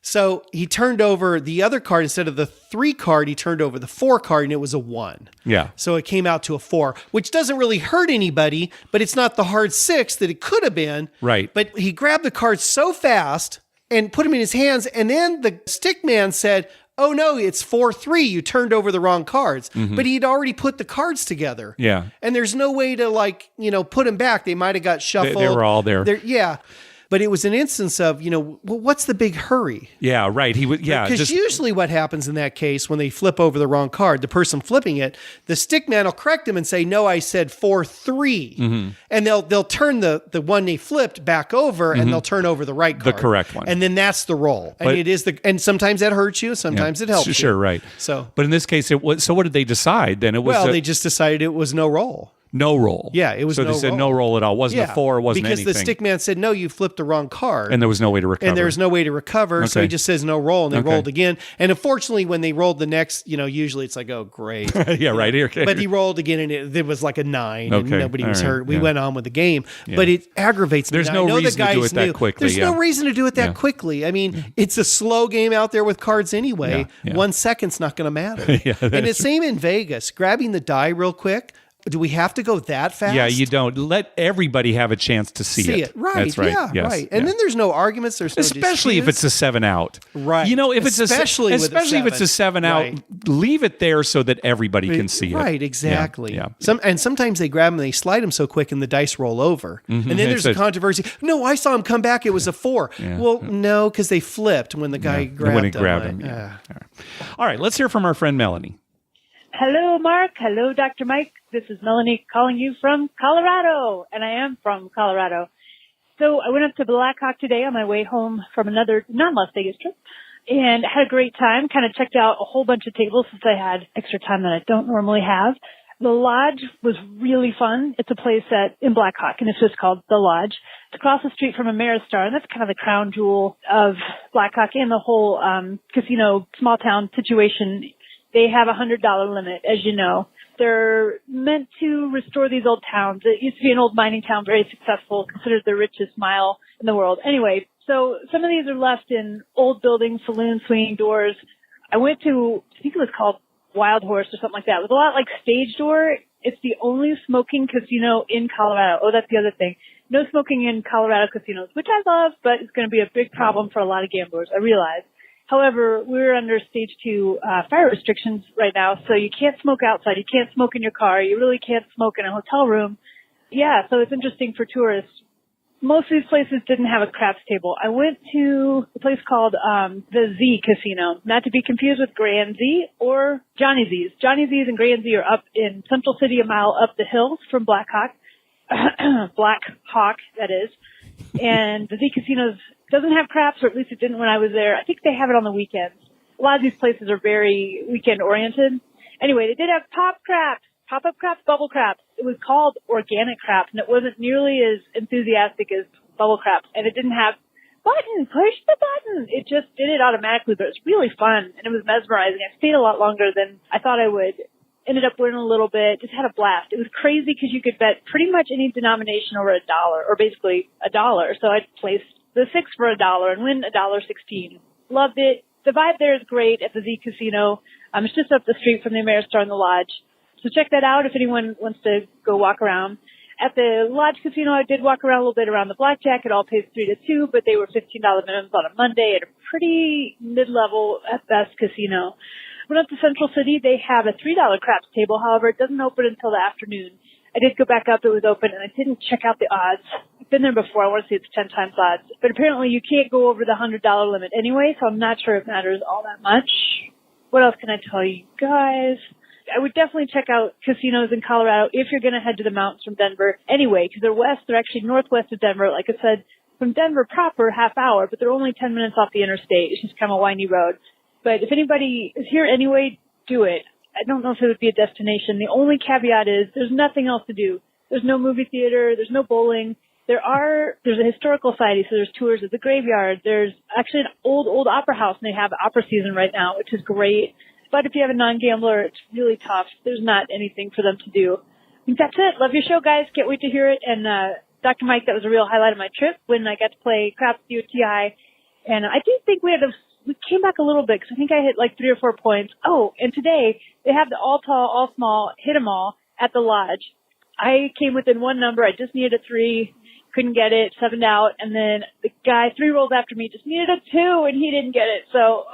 S2: So he turned over the other card. Instead of the 3 card, he turned over the 4 card, and it was a 1.
S1: Yeah.
S2: So it came out to a 4, which doesn't really hurt anybody, but it's not the hard 6 that it could have been.
S1: Right.
S2: But he grabbed the card so fast and put him in his hands, and then the stick man said, oh no, it's 4-3. You turned over the wrong cards. But he'd already put the cards together.
S1: Yeah.
S2: And there's no way to put them back. They might have got shuffled.
S1: They were all there.
S2: Yeah. But it was an instance of, well, what's the big hurry?
S1: Yeah, right. He would, yeah.
S2: Because usually what happens in that case when they flip over the wrong card, the person flipping it, the stick man will correct him and say, no, I said 4-3. And they'll turn the one they flipped back over and they'll turn over the right card.
S1: The correct one.
S2: And then that's the roll. And and sometimes that hurts you, sometimes it helps you.
S1: Sure, right.
S2: So,
S1: but in this case, it was, so what did they decide then? It was
S2: they just decided it was no roll.
S1: No roll.
S2: Yeah, it was
S1: so
S2: no roll.
S1: they said no roll at all. It wasn't a 4, it wasn't
S2: because
S1: anything.
S2: the stick man said, no, you flipped the wrong card.
S1: And there was no way to recover.
S2: And there's no way to recover. So
S1: Okay.
S2: he just says no roll. And they
S1: Okay.
S2: rolled again. And unfortunately, when they rolled the next, usually it's like, oh, great.
S1: Yeah, right. Okay.
S2: But he rolled again and it was like a 9 and
S1: Okay.
S2: nobody
S1: All
S2: was
S1: right.
S2: hurt. We
S1: Yeah.
S2: went on with the game.
S1: Yeah.
S2: But it aggravates me.
S1: There's
S2: Now,
S1: no
S2: I know
S1: reason
S2: the
S1: to do
S2: guys
S1: it that
S2: knew.
S1: quickly,
S2: There's no
S1: yeah.
S2: reason to do it that
S1: Yeah.
S2: quickly. I mean, it's a slow game out there with cards anyway.
S1: Yeah.
S2: 1 second's not going to matter.
S1: Yeah, that
S2: and
S1: is
S2: the same in Vegas. Grabbing the die real quick. Do we have to go that fast?
S1: Yeah, you don't. Let everybody have a chance to see it.
S2: Right.
S1: That's right.
S2: Yeah,
S1: Yes.
S2: right. And
S1: Yeah.
S2: then there's no arguments. There's no
S1: Especially if
S2: disputes.
S1: it's a 7 out.
S2: Right.
S1: If it's
S2: Especially with a
S1: especially if it's a 7 out,
S2: Right.
S1: leave it there so that everybody can see it.
S2: Right, exactly.
S1: Yeah.
S2: Sometimes they grab them, they slide them so quick, and the dice roll over. And then there's a controversy. No, I saw him come back. It was a 4.
S1: Yeah.
S2: Well, no, because they flipped when the guy grabbed
S1: when he
S2: them.
S1: grabbed him. Yeah. All right, let's hear from our friend Melanie.
S14: Hello, Mark. Hello, Dr. Mike. This is Melanie calling you from Colorado, and I am from Colorado. So I went up to Blackhawk today on my way home from another non-Las Vegas trip and had a great time. Kind of checked out a whole bunch of tables since I had extra time that I don't normally have. The Lodge was really fun. It's a place in Blackhawk, and it's just called The Lodge. It's across the street from Ameristar, and that's kind of the crown jewel of Blackhawk and the whole casino, small town situation. They have a $100 limit, as you know. They're meant to restore these old towns. It used to be an old mining town, very successful, considered the richest mile in the world. Anyway, so some of these are left in old buildings, saloons, swinging doors. I went to, I think it was called Wild Horse or something like that. It was a lot like Stage Door. It's the only smoking casino in Colorado. Oh, that's the other thing. No smoking in Colorado casinos, which I love, but it's going to be a big problem for a lot of gamblers, I realize. However, we're under stage 2 fire restrictions right now, so you can't smoke outside. You can't smoke in your car. You really can't smoke in a hotel room. Yeah, so it's interesting for tourists. Most of these places didn't have a craps table. I went to a place called the Z Casino, not to be confused with Grand Z or Johnny Z's. Johnny Z's and Grand Z are up in Central City, a mile up the hill from Black Hawk. Black Hawk, that is. And the Z Casino's doesn't have craps, or at least it didn't when I was there. I think they have it on the weekends. A lot of these places are very weekend oriented. Anyway, they did have pop-up craps, bubble craps. It was called organic craps, and it wasn't nearly as enthusiastic as bubble craps. And it didn't have button, push the button. It just did it automatically, but it was really fun, and it was mesmerizing. I stayed a lot longer than I thought I would. Ended up winning a little bit, just had a blast. It was crazy because you could bet pretty much any denomination over $1, or basically $1. So I placed the 6 for $1 and win $1.16. Loved it. The vibe there is great at the Z Casino. It's just up the street from the Ameristar and the Lodge. So check that out if anyone wants to go walk around. At the Lodge Casino, I did walk around a little bit around the blackjack. It all pays 3 to 2, but they were $15 minimums on a Monday at a pretty mid-level at best casino. Went up to Central City. They have a $3 craps table. However, it doesn't open until the afternoon. I did go back up. It was open, and I didn't check out the odds. I've been there before. I want to see it's 10 times odds. But apparently you can't go over the $100 limit anyway, so I'm not sure it matters all that much. What else can I tell you guys? I would definitely check out casinos in Colorado if you're going to head to the mountains from Denver anyway, because they're west. They're actually northwest of Denver. Like I said, from Denver proper, half hour, but they're only 10 minutes off the interstate. It's just kind of a windy road. But if anybody is here anyway, do it. I don't know if it would be a destination. The only caveat is there's nothing else to do. There's no movie theater. There's no bowling. There's a historical society, so there's tours of the graveyard. There's actually an old opera house, and they have opera season right now, which is great. But if you have a non-gambler, it's really tough. There's not anything for them to do. I think that's it. Love your show, guys. Can't wait to hear it. And Dr. Mike, that was a real highlight of my trip when I got to play craps with you at TI. And I do think we came back a little bit because I think I hit like 3 or 4 points. Oh, and today they have the all tall, all small, hit 'em all at the lodge. I came within one number. I just needed a 3. Couldn't get it, 7'd out, and then the guy 3 rolls after me just needed a 2, and he didn't get it. So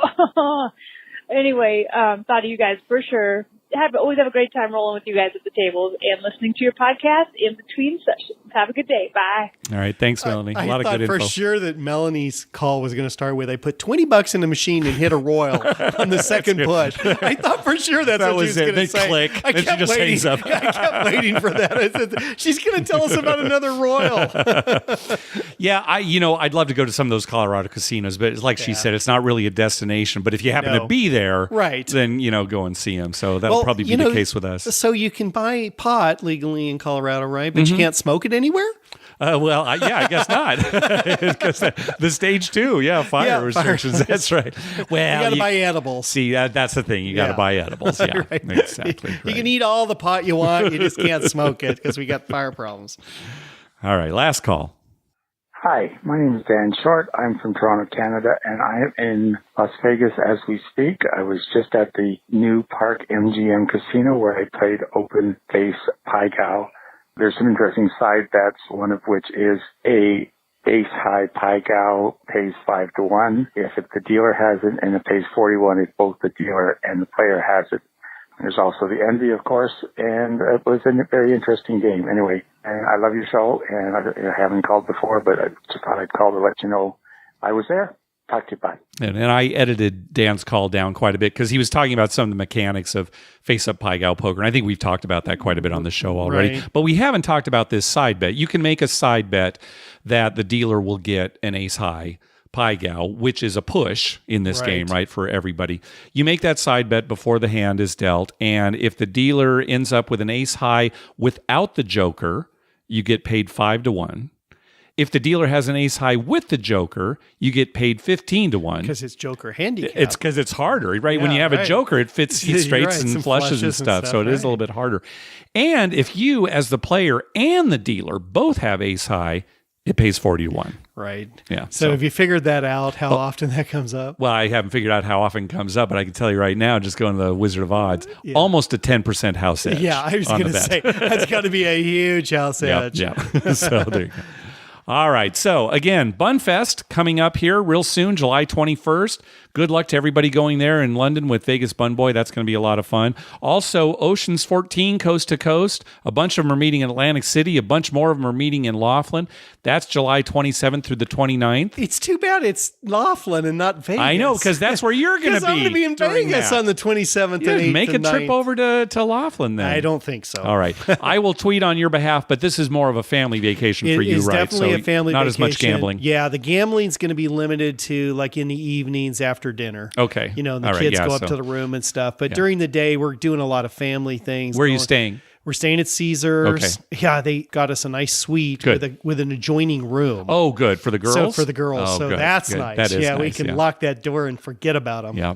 S14: anyway, thought of you guys for sure. Always have a great time rolling with you guys at the tables and listening to your podcast in between sessions. Have a good day. Bye.
S1: All right. Thanks, Melanie. A lot of good info.
S2: I thought for sure that Melanie's call was going to start with, I put $20 in the machine and hit a royal on the second push. I thought for sure that's what she was going to say.
S1: Click,
S2: I
S1: then
S2: kept
S1: she just hangs up.
S2: I kept waiting for that. I said, she's going to tell us about another royal.
S1: Yeah, I'd love to go to some of those Colorado casinos, but like she said, it's not really a destination. But if you happen to be there,
S2: right,
S1: then, go and see them. So that'll probably be the case with us.
S2: So you can buy pot legally in Colorado, right? But you can't smoke it anywhere?
S1: I guess not. Because the stage 2, fire restrictions. That's right. Well,
S2: you got to buy edibles.
S1: See, that's the thing. You got to buy edibles. Yeah,
S2: right.
S1: Exactly.
S2: You can eat all the pot you want. You just can't smoke it because we got fire problems.
S1: All right, last call.
S15: Hi, my name is Dan Short. I'm from Toronto, Canada, and I am in Las Vegas as we speak. I was just at the new Park MGM Casino where I played open face Pai Gow. There's some interesting side bets, one of which is a ace-high Pai Gow pays 5-1. If the dealer has it and it pays 41, if both the dealer and the player has it. There's also the Envy, of course, and it was a very interesting game. Anyway, and I love your show, and I haven't called before, but I just thought I'd call to let you know I was there. Talk to you, bye.
S1: And I edited Dan's call down quite a bit because he was talking about some of the mechanics of face-up Pai Gow poker, and I think we've talked about that quite a bit on the show already.
S2: Right.
S1: But we haven't talked about this side bet. You can make a side bet that the dealer will get an ace-high Pai Gow, which is a push in this game, right, for everybody. You make that side bet before the hand is dealt, and if the dealer ends up with an ace-high without the joker, you get paid 5-1. If the dealer has an ace-high with the joker, you get paid 15-1.
S2: Because it's joker handicap.
S1: It's because it's harder, right? When you have a joker, it fits straights and flushes and stuff, so it is a little bit harder. And if you, as the player and the dealer, both have ace-high, it pays 40-1.
S2: Right.
S1: Yeah.
S2: So have you figured that out, how often that comes up?
S1: Well, I haven't figured out how often it comes up, but I can tell you right now, just going to the Wizard of Odds, almost a 10% house edge.
S2: Yeah, I was going to say, that's got to be a huge house edge.
S1: Yeah. So there you go. All right. So again, Bunfest coming up here real soon, July 21st. Good luck to everybody going there in London with Vegas Bun Boy. That's going to be a lot of fun. Also, Oceans 14, Coast to Coast. A bunch of them are meeting in Atlantic City. A bunch more of them are meeting in Laughlin. That's July 27th through the 29th.
S2: It's too bad it's Laughlin and not Vegas.
S1: I know, because that's where you're going to be.
S2: Because I'm going to be in Vegas on the 27th and 8th
S1: Make a trip over to Laughlin then.
S2: I don't think so.
S1: All right. I will tweet on your behalf, but this is more of a family vacation for you, right?
S2: It's definitely a family
S1: not
S2: vacation.
S1: As much gambling.
S2: Yeah, the gambling's going to be limited to like in the evenings after dinner.
S1: Okay.
S2: The kids go up to the room and stuff. But during the day, we're doing a lot of family things.
S1: Where are you staying?
S2: We're staying at Caesars.
S1: Okay.
S2: Yeah, they got us a nice suite with an adjoining room.
S1: Oh, good. For the girls?
S2: So for the girls.
S1: Oh, good.
S2: That's
S1: good.
S2: nice.
S1: That is nice,
S2: we can lock that door and forget about them.
S1: Yeah.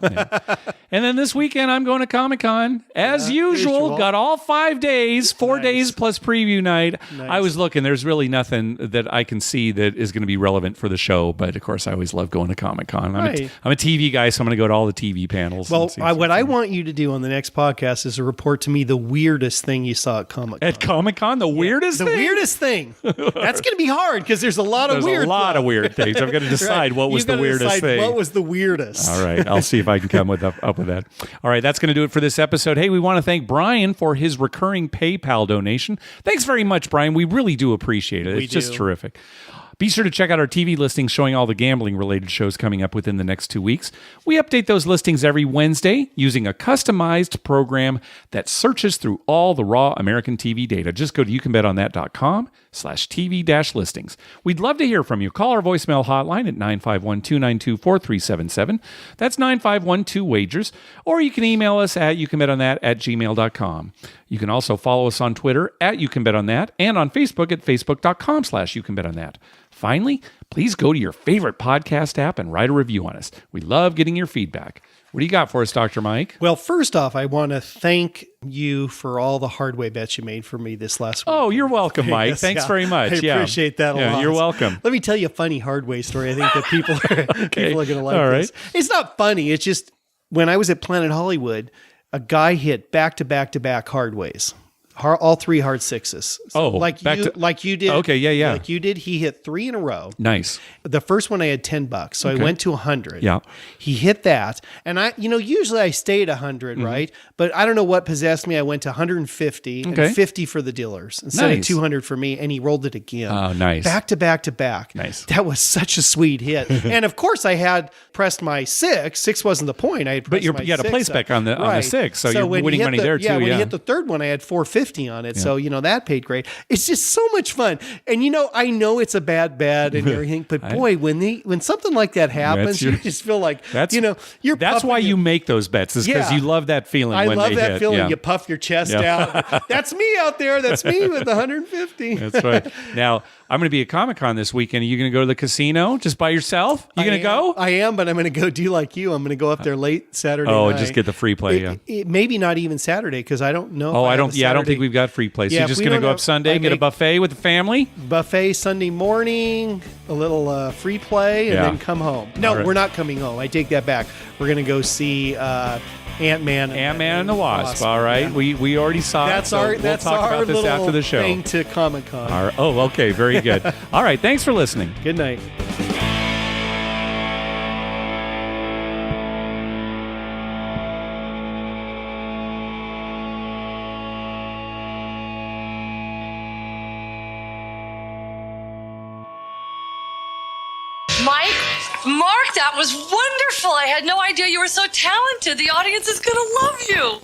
S1: And then this weekend, I'm going to Comic-Con. As usual, got all 5 days, 4 days plus preview night.
S2: Nice.
S1: I was looking. There's really nothing that I can see that is going to be relevant for the show. But, of course, I always love going to Comic-Con. I'm a TV guy, so I'm going to go to all the TV panels.
S2: Well, what I want you to do on the next podcast is to report to me the weirdest thing you saw at Comic-Con.
S1: At Comic-Con, the weirdest thing?
S2: The weirdest thing. That's going to be hard because there's a lot of weird
S1: of weird things. I've got to decide what was the weirdest thing.
S2: What was the weirdest?
S1: All right. I'll see if I can come up with that. All right. That's going to do it for this episode. Hey, we want to thank Brian for his recurring PayPal donation. Thanks very much, Brian. We really do appreciate it. It's just terrific. Be sure to check out our TV listings showing all the gambling-related shows coming up within the next 2 weeks. We update those listings every Wednesday using a customized program that searches through all the raw raw American TV data. Just go to youcanbetonthat.com/TV-listings. We'd love to hear from you. Call our voicemail hotline at 951-292-4377. That's 951-2-WAGERS. Or you can email us at youcanbetonThat@gmail.com. You can also follow us on Twitter at YouCanBetOnThat and on Facebook at facebook.com/YouCanBetOnThat. Finally, please go to your favorite podcast app and write a review on us. We love getting your feedback. What do you got for us, Dr. Mike?
S2: Well, first off, I want to thank you for all the hardway bets you made for me this last week.
S1: Oh, you're welcome, Mike. Thanks very much.
S2: I appreciate that a lot.
S1: You're welcome.
S2: Let me tell you a funny hardway story. I think that people are going to like this. It's not funny. It's just when I was at Planet Hollywood, a guy hit back-to-back-to-back hardways. All three hard sixes. So like you did.
S1: Okay, yeah.
S2: Like you did. He hit 3 in a row.
S1: Nice.
S2: The first one I had $10, so I went to 100.
S1: Yeah.
S2: He hit that, and usually I stay at 100, right? But I don't know what possessed me. I went to 150 and 50 for the dealers instead of 200 for me, and he rolled it again.
S1: Oh, nice.
S2: Back to back to back.
S1: Nice.
S2: That was such a sweet hit. And of course, I had pressed my 6. 6 wasn't the point. I had pressed
S1: you had a place spec on the 6, so you're winning money there too.
S2: Yeah, when he hit the third one, I had 450 on it. So that paid great. It's just so much fun. And I know it's a bad bet and everything, but boy, when something like that happens, you just feel like you're.
S1: That's why you make those bets, is because you love that feeling.
S2: I
S1: when
S2: love
S1: they
S2: that
S1: hit.
S2: feeling.
S1: Yeah.
S2: You puff your chest out. That's me out there. That's me with 150.
S1: That's right. Now I'm going to be at Comic-Con this weekend. Are you going to go to the casino just by yourself? You going to go?
S2: I am, but I'm going to go do like you. I'm going to go up there late Saturday night.
S1: Oh, just get the free play.
S2: Maybe not even Saturday because I don't know.
S1: Oh, I don't think we've got free play. So you're just going to go up Sunday, get a buffet with the family?
S2: Buffet Sunday morning, a little free play, and then come home. No, we're not coming home. I take that back. We're going to go see Ant-Man
S1: and the Wasp. All right. Yeah. We already saw
S2: that's
S1: it.
S2: So
S1: we'll talk about this after the show.
S2: Thing to Comic-Con.
S1: Oh, okay. Very good. All right. Thanks for listening.
S2: Good night.
S16: Mark, that was wonderful. I had no idea you were so talented. The audience is going to love you.